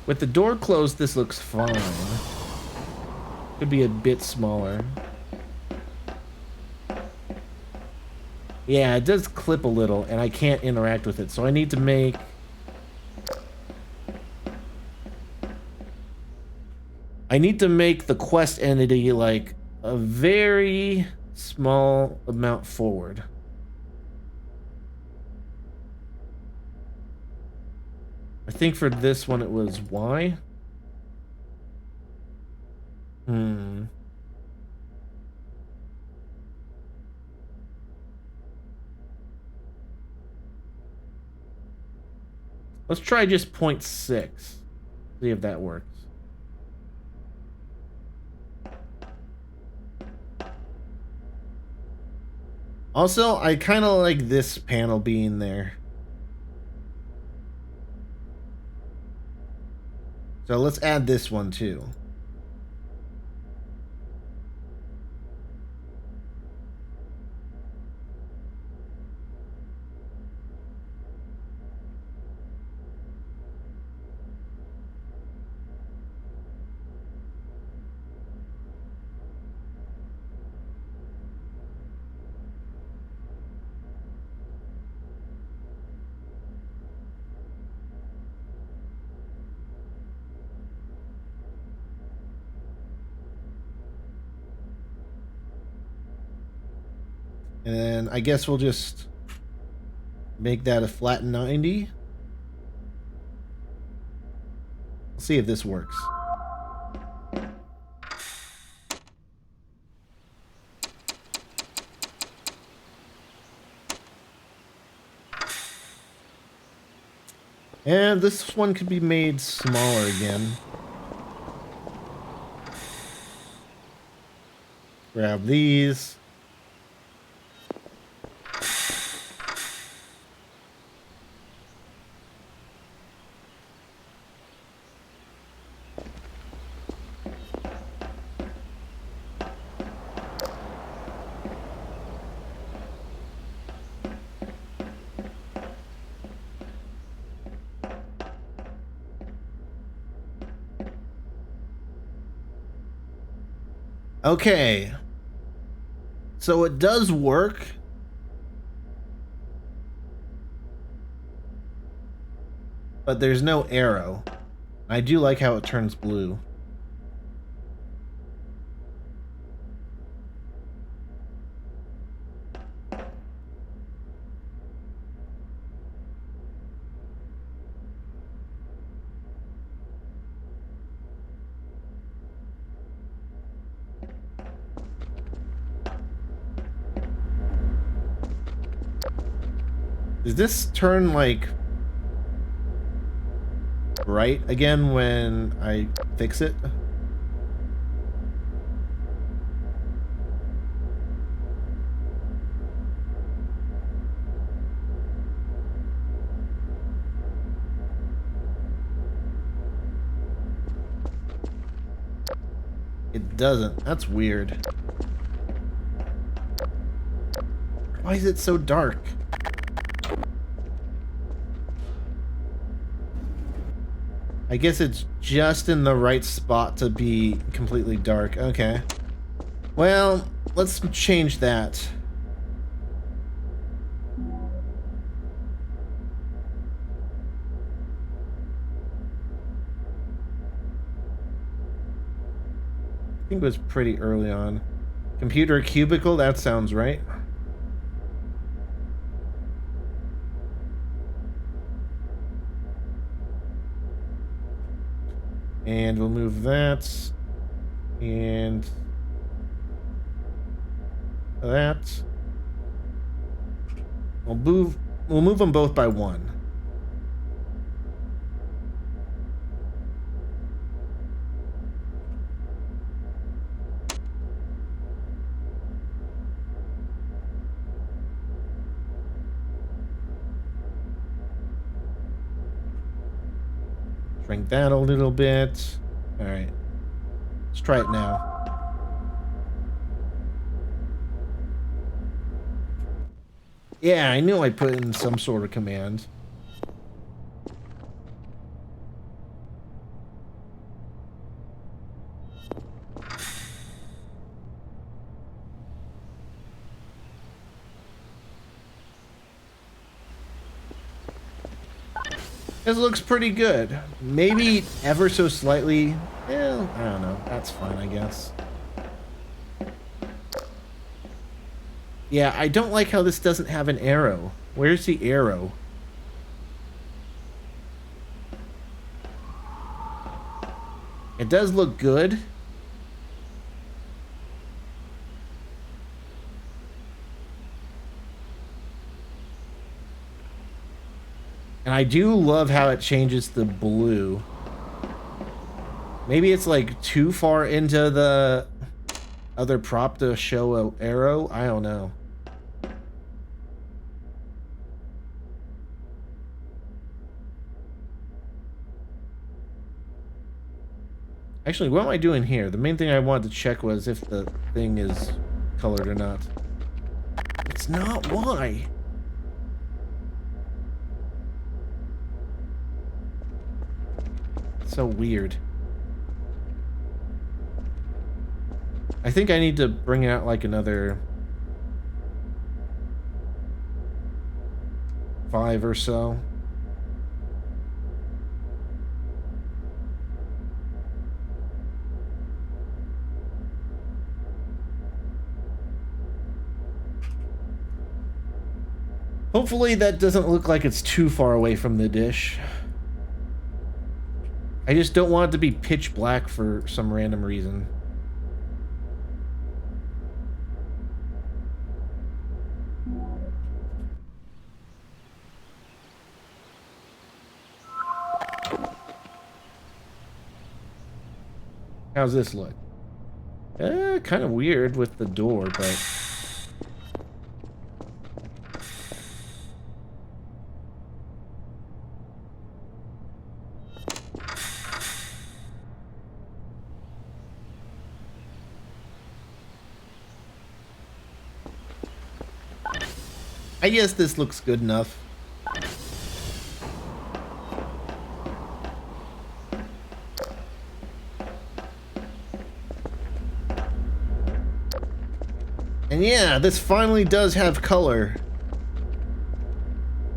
With the door closed, this looks fine. Could be a bit smaller. Yeah, it does clip a little, and I can't interact with it, so I need to make... the quest entity, like, a very small amount forward. I think for this one it was Y. Let's try just 0.6. See if that works. Also, I kind of like this panel being there. So let's add this one too. And then I guess we'll just make that a flat 90. We'll see if this works. And this one could be made smaller again. Grab these. Okay. So it does work. But there's no arrow. I do like how it turns blue. Does this turn like bright again when I fix it? it doesn't. That's weird. Why is it so dark? I guess it's just in the right spot to be completely dark. Okay. Well, let's change that. I think it was pretty early on. Computer cubicle, that sounds right. And we'll move that. And that. We'll move them both by 1. Shrink that a little bit. All right. Let's try it now. Yeah, I knew I put in some sort of command. This looks pretty good. Maybe ever so slightly. Yeah, I don't know. That's fine, I guess. Yeah, I don't like how this doesn't have an arrow. Where's the arrow? It does look good. And I do love how it changes the blue. Maybe it's like too far into the other prop to show an arrow. I don't know. Actually, what am I doing here? The main thing I wanted to check was if the thing is colored or not. It's not. Why? So weird. I think I need to bring out like another 5 or so. Hopefully that doesn't look like it's too far away from the dish. I just don't want it to be pitch black for some random reason. How's this look? Kind of weird with the door, but... I guess this looks good enough. And yeah, this finally does have color.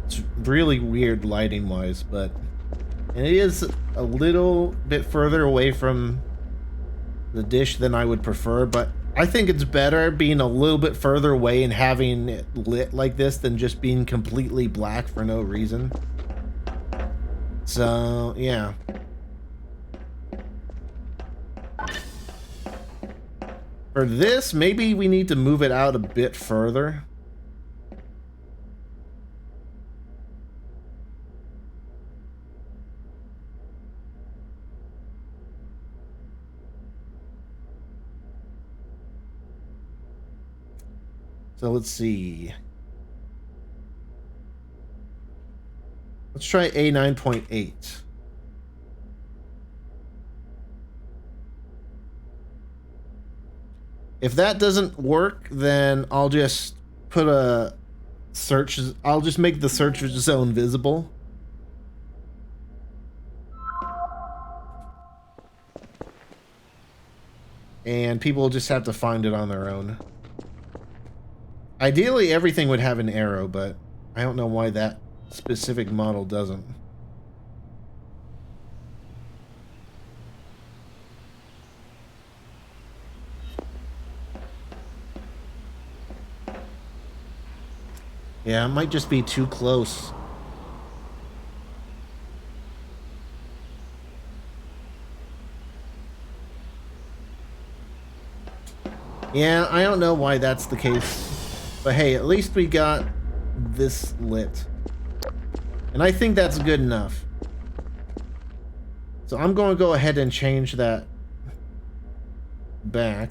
It's really weird lighting-wise, but... And it is a little bit further away from the dish than I would prefer, but I think it's better being a little bit further away and having it lit like this than just being completely black for no reason. So, yeah. For this, maybe we need to move it out a bit further. So let's see. Let's try A9.8. If that doesn't work, then I'll just put a search. I'll just make the search zone visible. And people will just have to find it on their own. Ideally, everything would have an arrow, but I don't know why that specific model doesn't. Yeah, it might just be too close. Yeah, I don't know why that's the case. But hey, at least we got this lit. And I think that's good enough. So I'm going to go ahead and change that back.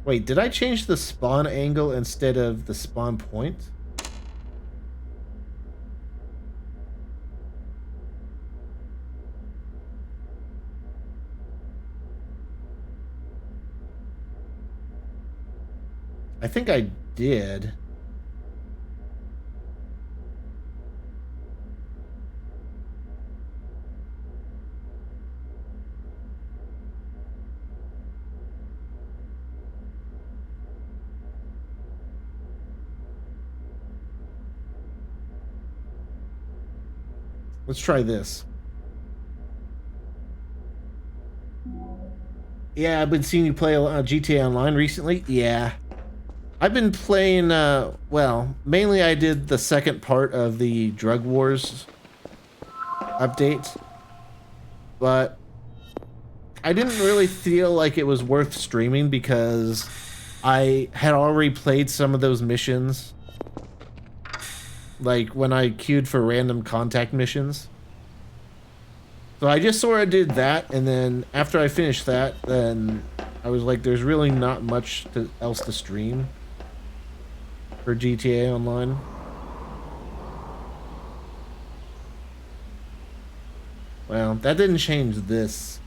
Wait, did I change the spawn angle instead of the spawn point? I think I did. Let's try this. Yeah, I've been seeing you play a lot of GTA Online recently. Yeah. I've been playing, well, mainly I did the second part of the Drug Wars update. But I didn't really feel like it was worth streaming because I had already played some of those missions. Like when I queued for random contact missions. So I just sort of did that, and then after I finished that, then I was like, there's really not much else to stream for GTA Online. Well, that didn't change this.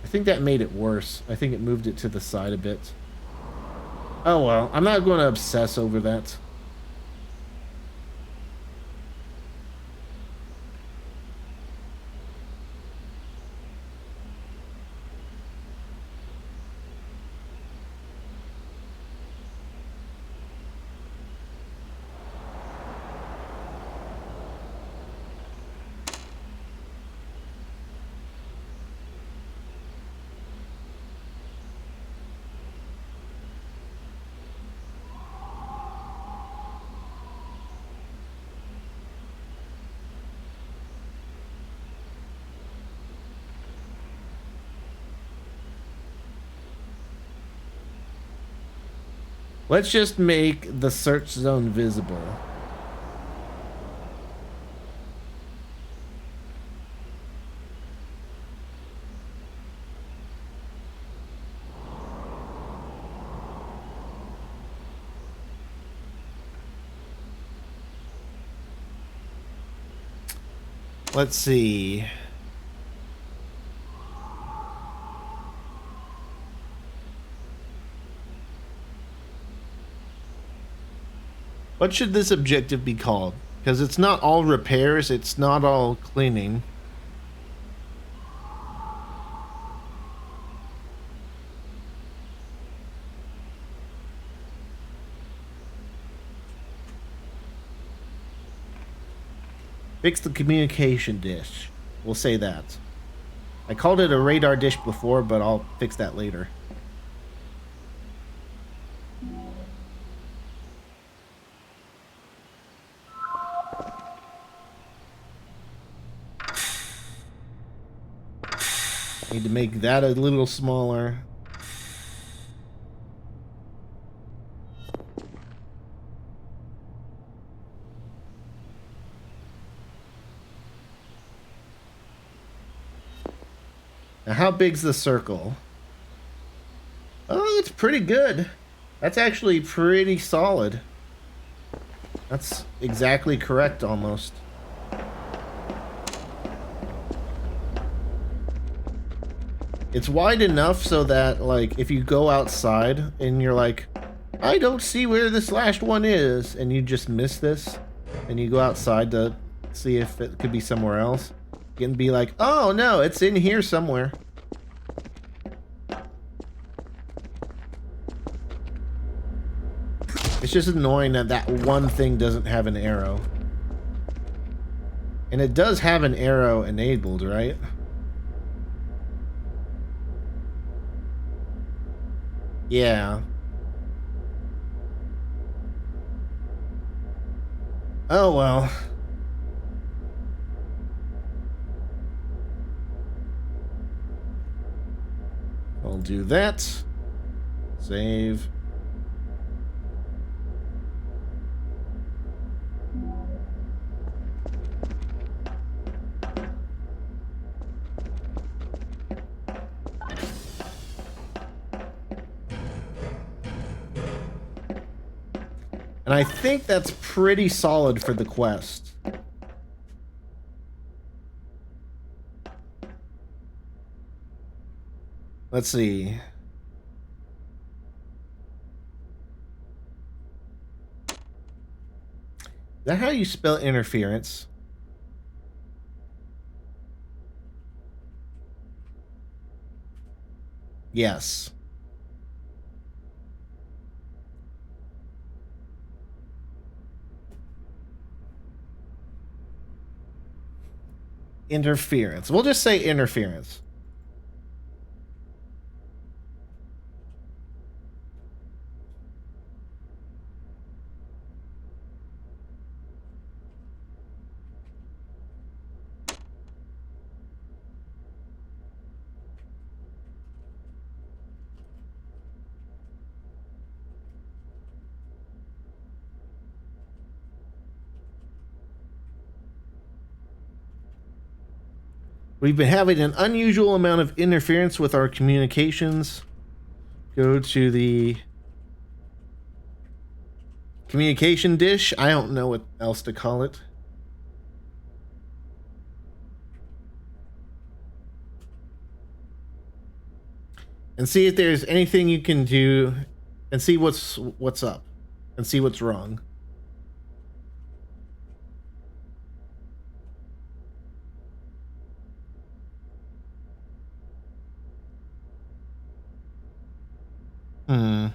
I think that made it worse. I think it moved it to the side a bit. Oh well, I'm not going to obsess over that. Let's just make the search zone visible. Let's see. What should this objective be called? Because it's not all repairs, it's not all cleaning. Fix the communication dish. We'll say that. I called it a radar dish before, but I'll fix that later. Need to make that a little smaller. Now, how big's the circle? Oh, it's pretty good. That's actually pretty solid. That's exactly correct, almost. It's wide enough so that, like, if you go outside and you're like, I don't see where this last one is, and you just miss this, and you go outside to see if it could be somewhere else, you can be like, oh no, it's in here somewhere. It's just annoying that that one thing doesn't have an arrow. And it does have an arrow enabled, right? Yeah. Oh well. I'll do that. Save. And I think that's pretty solid for the quest. Let's see. Is that how you spell interference? Yes. Interference. We'll just say interference. We've been having an unusual amount of interference with our communications. Go to the communication dish. I don't know what else to call it. And see if there's anything you can do, and see what's up, and see what's wrong. Hmm.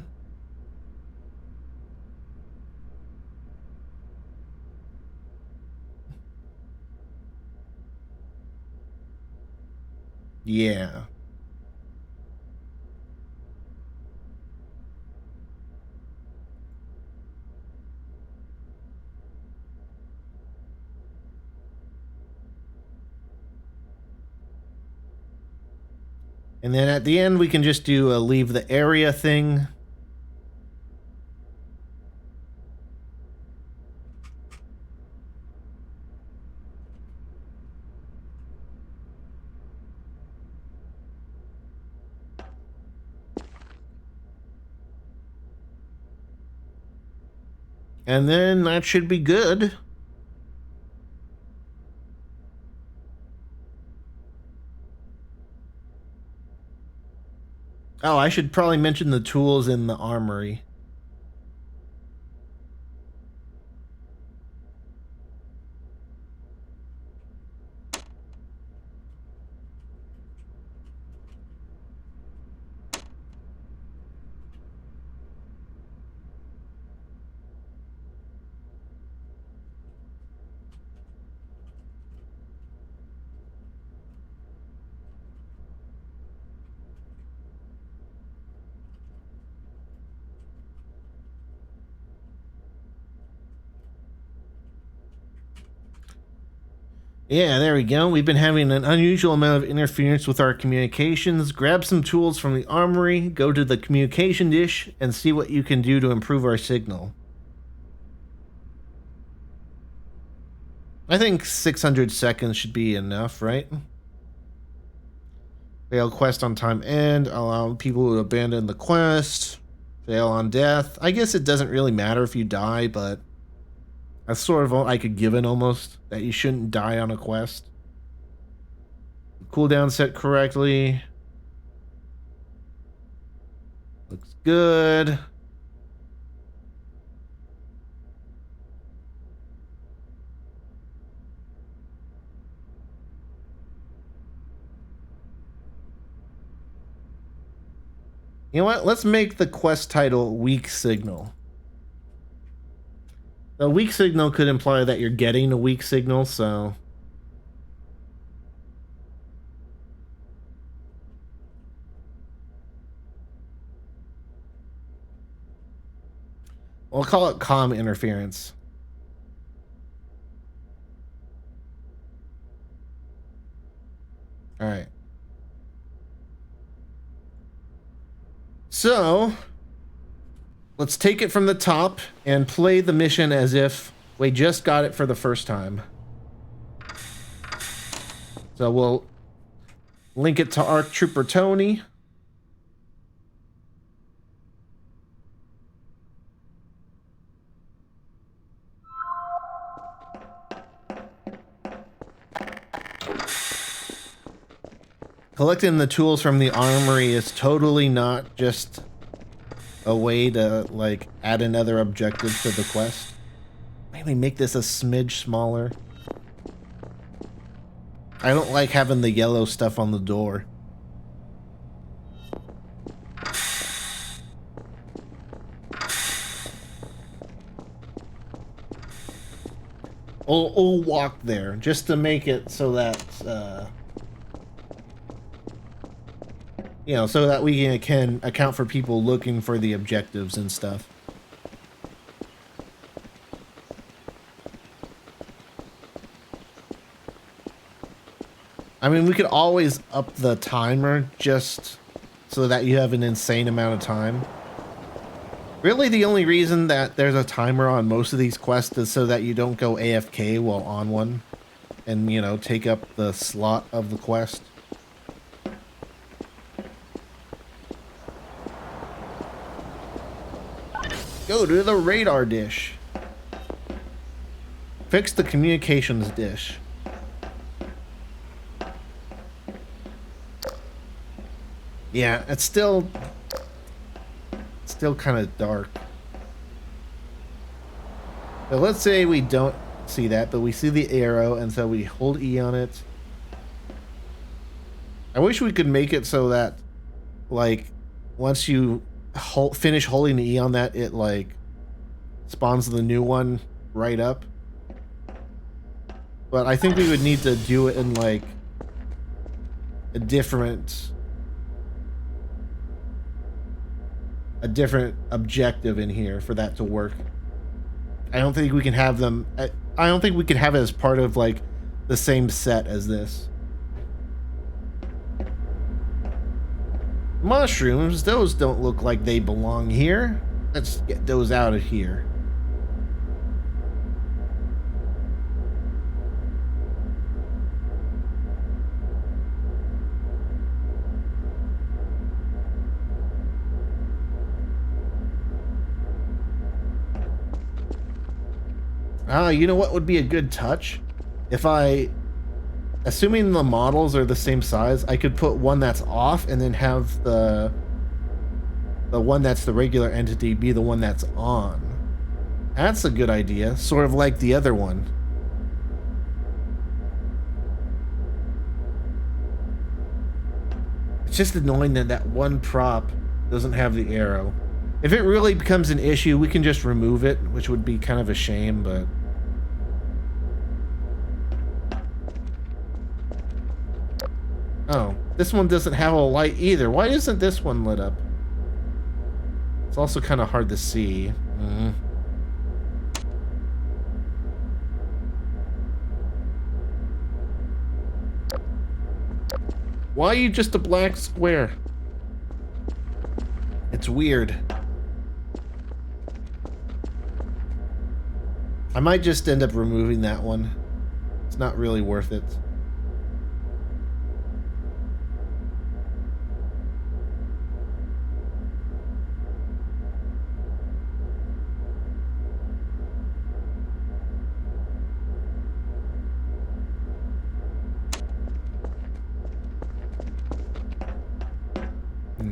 Yeah. And then at the end, we can just do a leave the area thing. And then that should be good. Oh, I should probably mention the tools in the armory. Yeah, there we go. We've been having an unusual amount of interference with our communications. Grab some tools from the armory, go to the communication dish, and see what you can do to improve our signal. I think 600 seconds should be enough, right? Fail quest on time end. Allow people to abandon the quest. Fail on death. I guess it doesn't really matter if you die, but that's sort of like a given almost, that you shouldn't die on a quest. Cooldown set correctly. Looks good. You know what? Let's make the quest title Weak Signal. The weak signal could imply that you're getting a weak signal, so... we'll call it comm interference. Alright. So, let's take it from the top and play the mission as if we just got it for the first time. So we'll link it to ARC Trooper Tony. Collecting the tools from the armory is totally not just a way to, like, add another objective to the quest. Maybe make this a smidge smaller. I don't like having the yellow stuff on the door. We'll walk there just to make it so that, you know, so that we can account for people looking for the objectives and stuff. I mean, we could always up the timer just so that you have an insane amount of time. Really, the only reason that there's a timer on most of these quests is so that you don't go AFK while on one and, you know, take up the slot of the quest. Go to the radar dish. Fix the communications dish. Yeah, it's still kind of dark. So let's say we don't see that, but we see the arrow, and so we hold E on it. I wish we could make it so that, like, once you finish holding the E on that, it, like, spawns the new one right up. But I think we would need to do it in, like, a different objective in here for that to work. I don't think we can have them. I don't think we can have it as part of, like, the same set as this. Mushrooms, those don't look like they belong here. Let's get those out of here. You know what would be a good touch? If assuming the models are the same size, I could put one that's off and then have the one that's the regular entity be the one that's on. That's a good idea, sort of like the other one. It's just annoying that that one prop doesn't have the arrow. If it really becomes an issue, we can just remove it, which would be kind of a shame, but... oh, this one doesn't have a light either. Why isn't this one lit up? It's also kind of hard to see. Why are you just a black square? It's weird. I might just end up removing that one. It's not really worth it.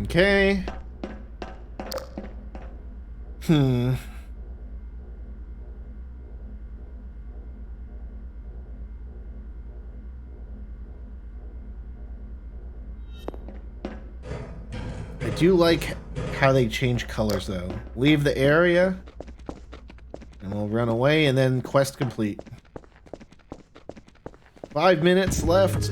Okay. I do like how they change colors, though. Leave the area, and we'll run away, and then quest complete. 5 minutes left.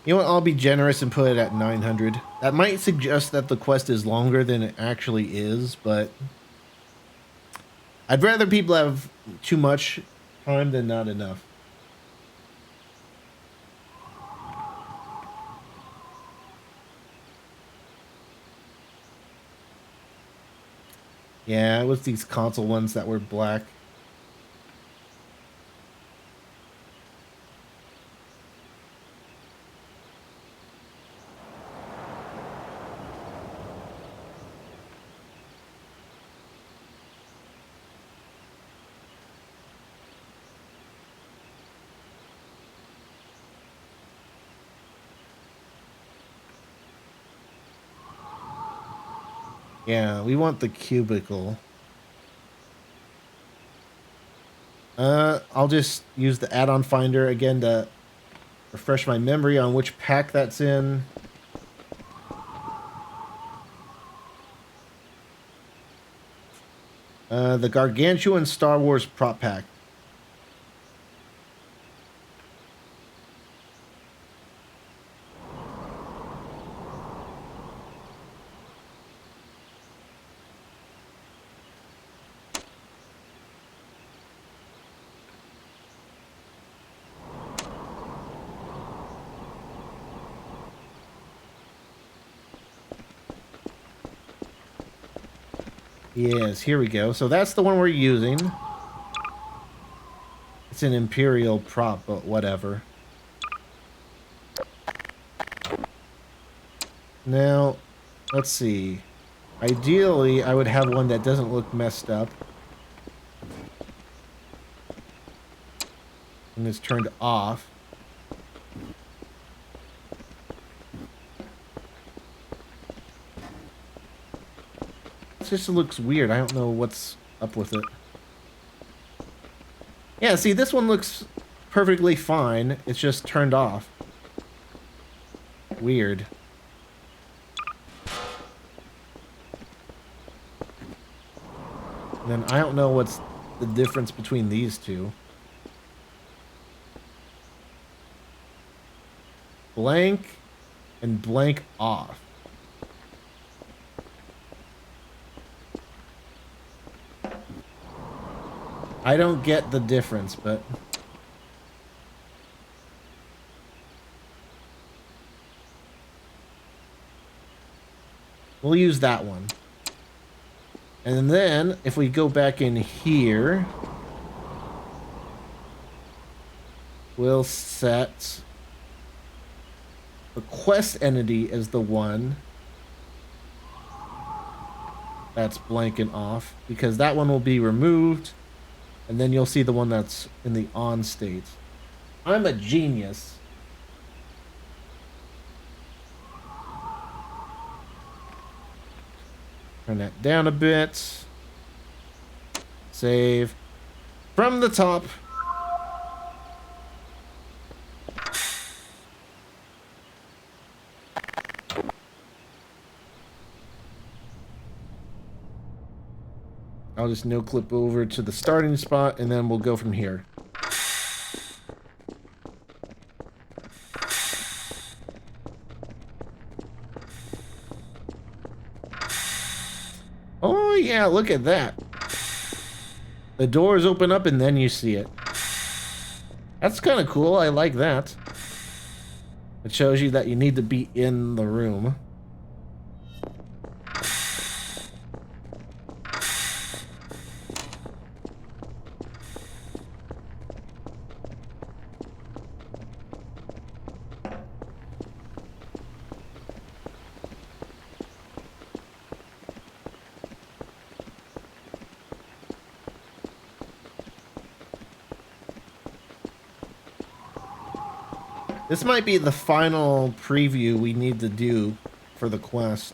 You know what? I'll be generous and put it at 900. That might suggest that the quest is longer than it actually is, but I'd rather people have too much time than not enough. Yeah, it was these console ones that were black. Yeah, we want the cubicle. I'll just use the add-on finder again to refresh my memory on which pack that's in. The Gargantuan Star Wars prop pack. Yes, here we go. So that's the one we're using. It's an Imperial prop, but whatever. Now, let's see. Ideally, I would have one that doesn't look messed up. And is turned off. It just looks weird. I don't know what's up with it. Yeah, see, this one looks perfectly fine. It's just turned off. Weird. And then I don't know what's the difference between these two. Blank and blank off. I don't get the difference, but we'll use that one. And then if we go back in here, we'll set the quest entity as the one that's blank and off, because that one will be removed. And then you'll see the one that's in the on state. I'm a genius. Turn that down a bit. Save. From the top. I'll just no clip over to the starting spot, and then we'll go from here. Oh yeah, look at that. The doors open up and then you see it. That's kind of cool. I like that. It shows you that you need to be in the room. This might be the final preview we need to do for the quest.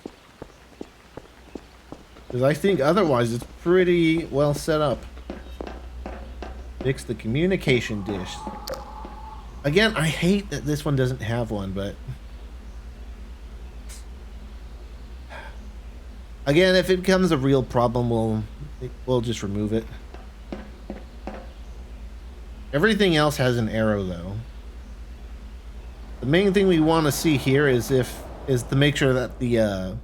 Because I think otherwise it's pretty well set up. Fix the communication dish. Again, I hate that this one doesn't have one, but... Again, if it becomes a real problem, we'll just remove it. Everything else has an arrow, though. The main thing we want to see here is to make sure that the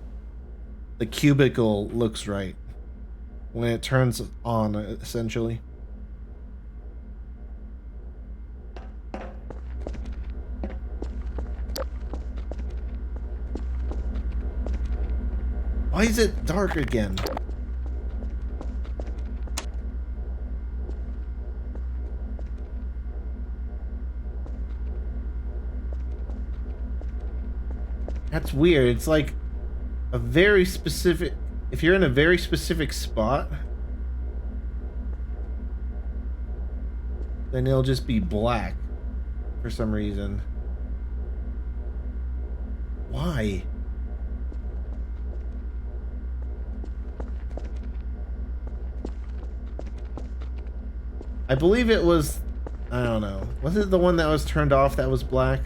cubicle looks right when it turns on, essentially. Why is it dark again? That's weird. It's like a very specific... If you're in a very specific spot, then it'll just be black for some reason. Why? I believe it was... I don't know. Was it the one that was turned off that was black?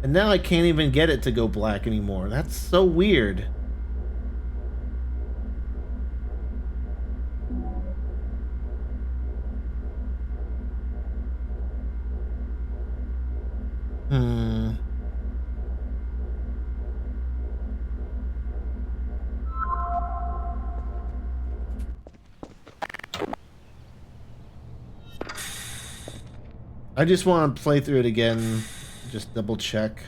And now I can't even get it to go black anymore. That's so weird. I just want to play through it again. Just double check.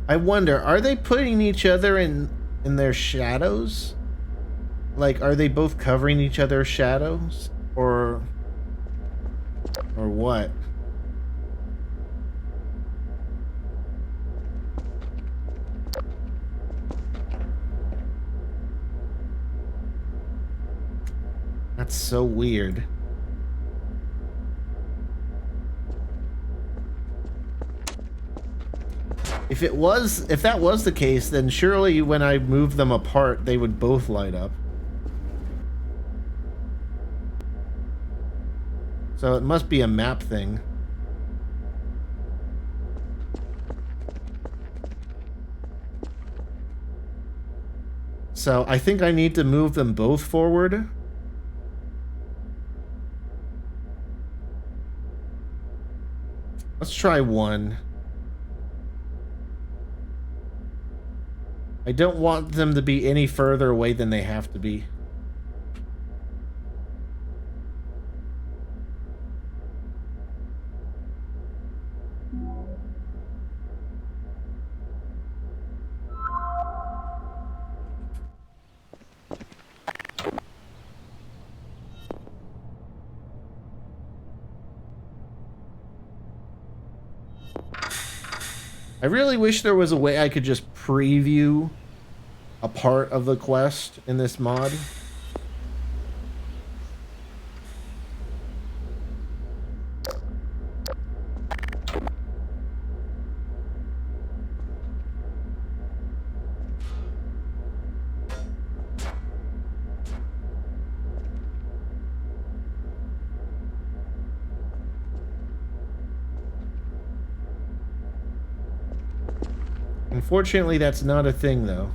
I wonder, are they putting each other in their shadows? Like, are they both covering each other's shadows? Or what? That's so weird. If that was the case, then surely when I move them apart, they would both light up. So it must be a map thing. So I think I need to move them both forward. Let's try one. I don't want them to be any further away than they have to be. I really wish there was a way I could just preview a part of the quest in this mod. Unfortunately, that's not a thing, though.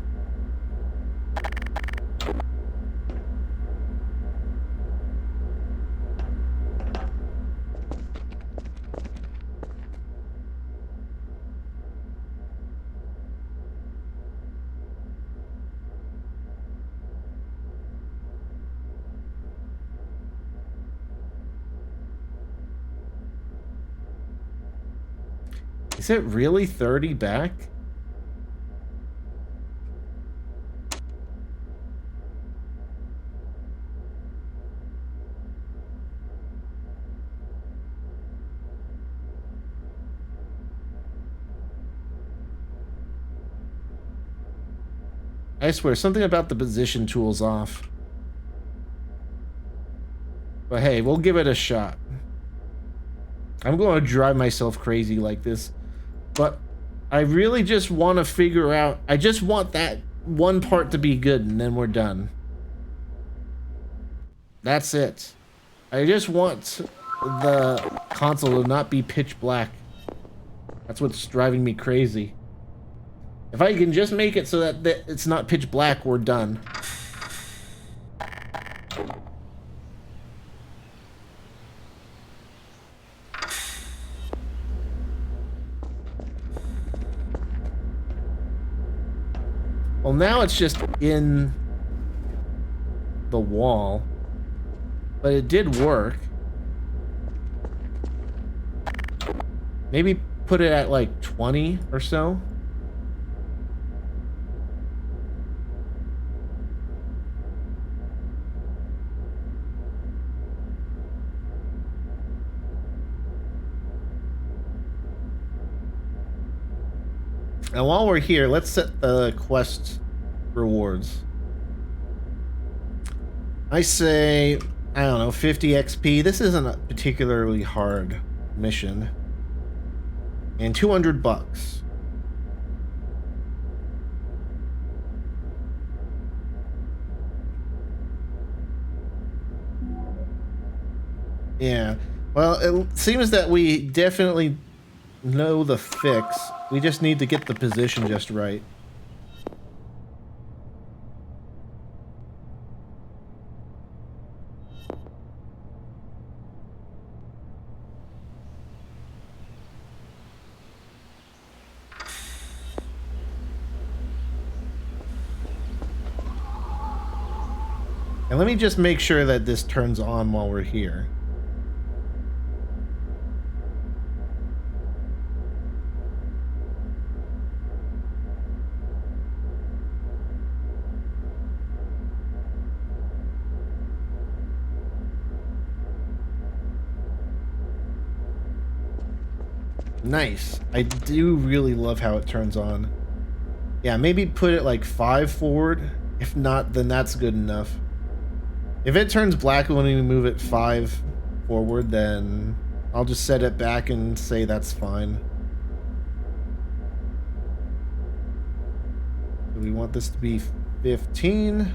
Is it really 30 back? I swear, something about the position tool's off. But hey, we'll give it a shot. I'm going to drive myself crazy like this. But I really just want to figure out... I just want that one part to be good, and then we're done. That's it. I just want the console to not be pitch black. That's what's driving me crazy. If I can just make it so that it's not pitch black, we're done. Well, now it's just in the wall. But it did work. Maybe put it at like 20 or so. And while we're here, let's set the quest rewards. I say, I don't know, 50 XP. This isn't a particularly hard mission. And 200 bucks. Yeah. Well, it seems that we definitely know the fix. We just need to get the position just right. And let me just make sure that this turns on while we're here. Nice. I do really love how it turns on. Yeah, maybe put it like 5 forward. If not, then that's good enough. If it turns black when we move it 5 forward, then I'll just set it back and say that's fine. So we want this to be 15.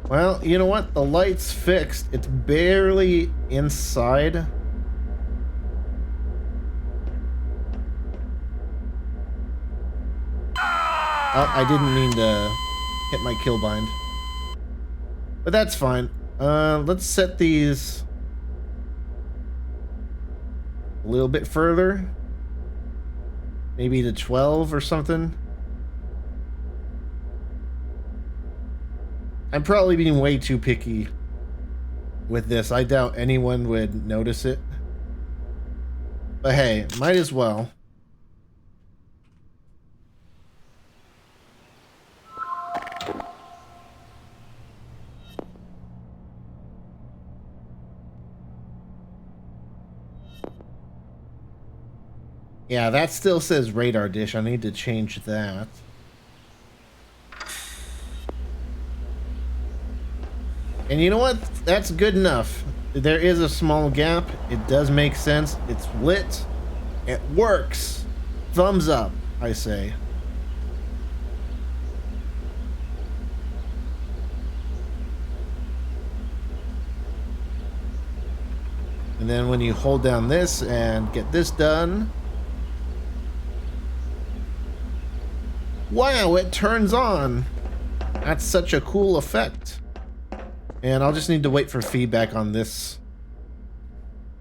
Well, you know what? The light's fixed. It's barely inside. Oh, I didn't mean to hit my kill bind. But that's fine. Let's set these a little bit further. Maybe to 12 or something. I'm probably being way too picky with this. I doubt anyone would notice it. But hey, might as well. Yeah, that still says radar dish. I need to change that. And you know what? That's good enough. There is a small gap. It does make sense. It's lit. It works. Thumbs up, I say. And then when you hold down this and get this done. Wow, it turns on. That's such a cool effect. And I'll just need to wait for feedback on this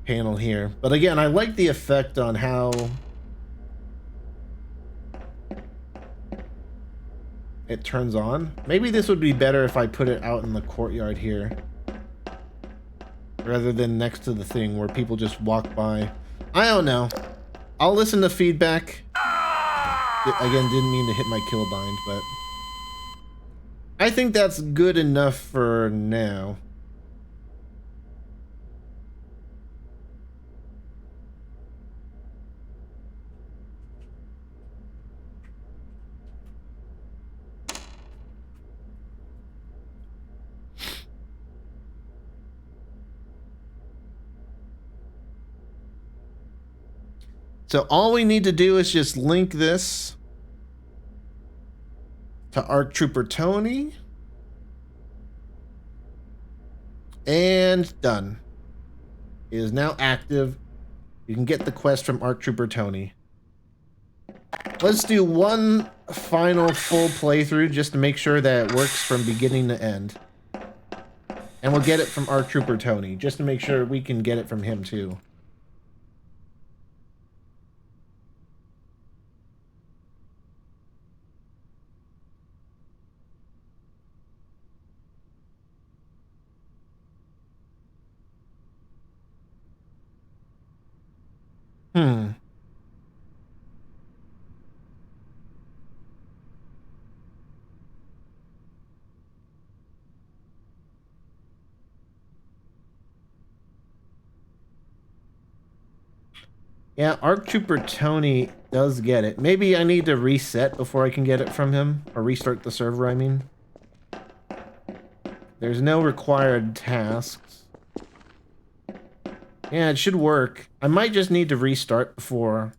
panel here. But again, I like the effect on how it turns on. Maybe this would be better if I put it out in the courtyard here, rather than next to the thing where people just walk by. I don't know. I'll listen to feedback. Again, didn't mean to hit my kill bind, but I think that's good enough for now. So all we need to do is just link this to ARC Trooper Tony. And done. It is now active. You can get the quest from ARC Trooper Tony. Let's do one final full playthrough just to make sure that it works from beginning to end. And we'll get it from ARC Trooper Tony, just to make sure we can get it from him too. Yeah, ARC Trooper Tony does get it. Maybe I need to reset before I can get it from him. Or restart the server, I mean. There's no required tasks. Yeah, it should work. I might just need to restart before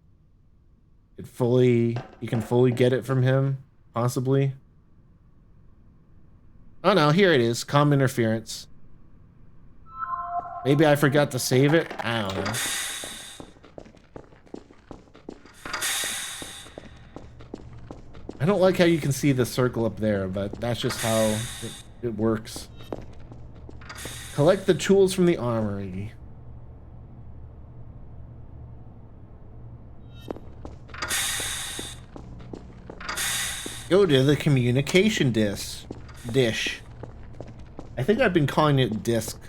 you can fully get it from him, possibly. Oh no, here it is. Comm interference. Maybe I forgot to save it? I don't know. I don't like how you can see the circle up there, but that's just how it works. Collect the tools from the armory. Go to the communication dish. I think I've been calling it disc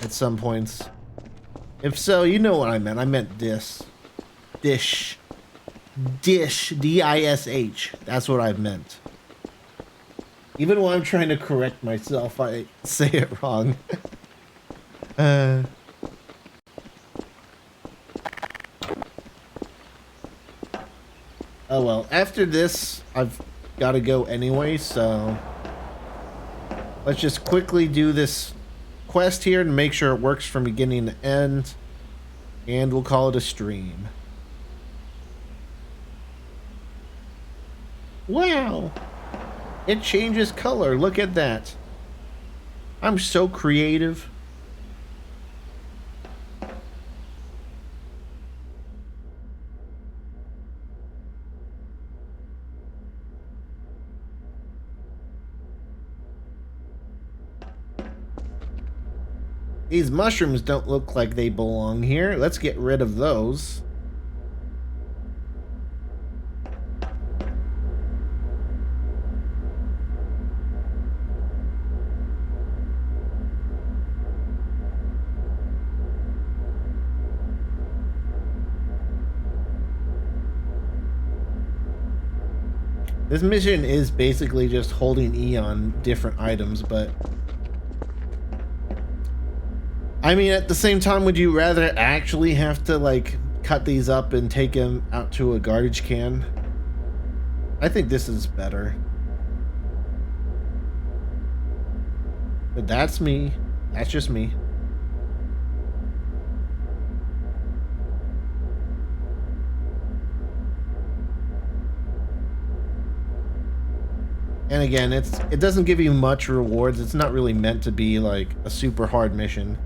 at some points. If so, you know what I meant. I meant dish. Dish, D-I-S-H. That's what I meant. Even when I'm trying to correct myself, I say it wrong. Oh well, after this, I've got to go anyway, so let's just quickly do this quest here and make sure it works from beginning to end, and we'll call it a stream. Wow! It changes color, look at that. I'm so creative. These mushrooms don't look like they belong here. Let's get rid of those. This mission is basically just holding E on different items, but I mean, at the same time, would you rather actually have to, like, cut these up and take them out to a garbage can? I think this is better. But that's me. That's just me. And again, it doesn't give you much rewards. It's not really meant to be, like, a super hard mission.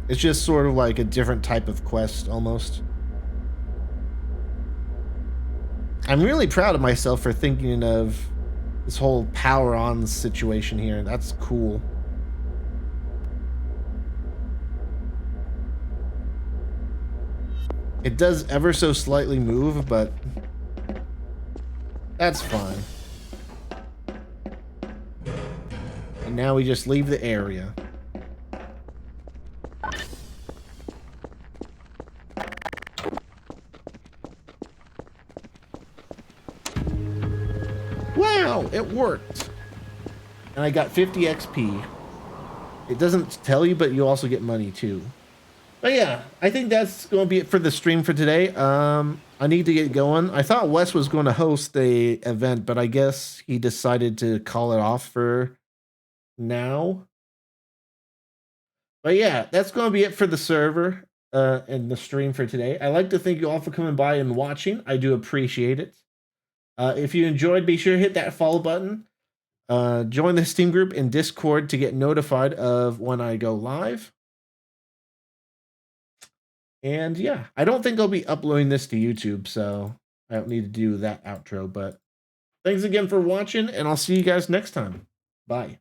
It's just sort of like a different type of quest, almost. I'm really proud of myself for thinking of this whole power on situation here. That's cool. It does ever so slightly move, but that's fine. And now we just leave the area. Wow, it worked. And I got 50 XP. It doesn't tell you, but you also get money too. But yeah, I think that's going to be it for the stream for today. I need to get going. I thought Wes was going to host the event, but I guess he decided to call it off for now. But yeah, that's going to be it for the server and the stream for today. I'd like to thank you all for coming by and watching. I do appreciate it. If you enjoyed, be sure to hit that follow button. Join the Steam group in Discord to get notified of when I go live. And yeah, I don't think I'll be uploading this to YouTube, so I don't need to do that outro. But thanks again for watching, and I'll see you guys next time. Bye.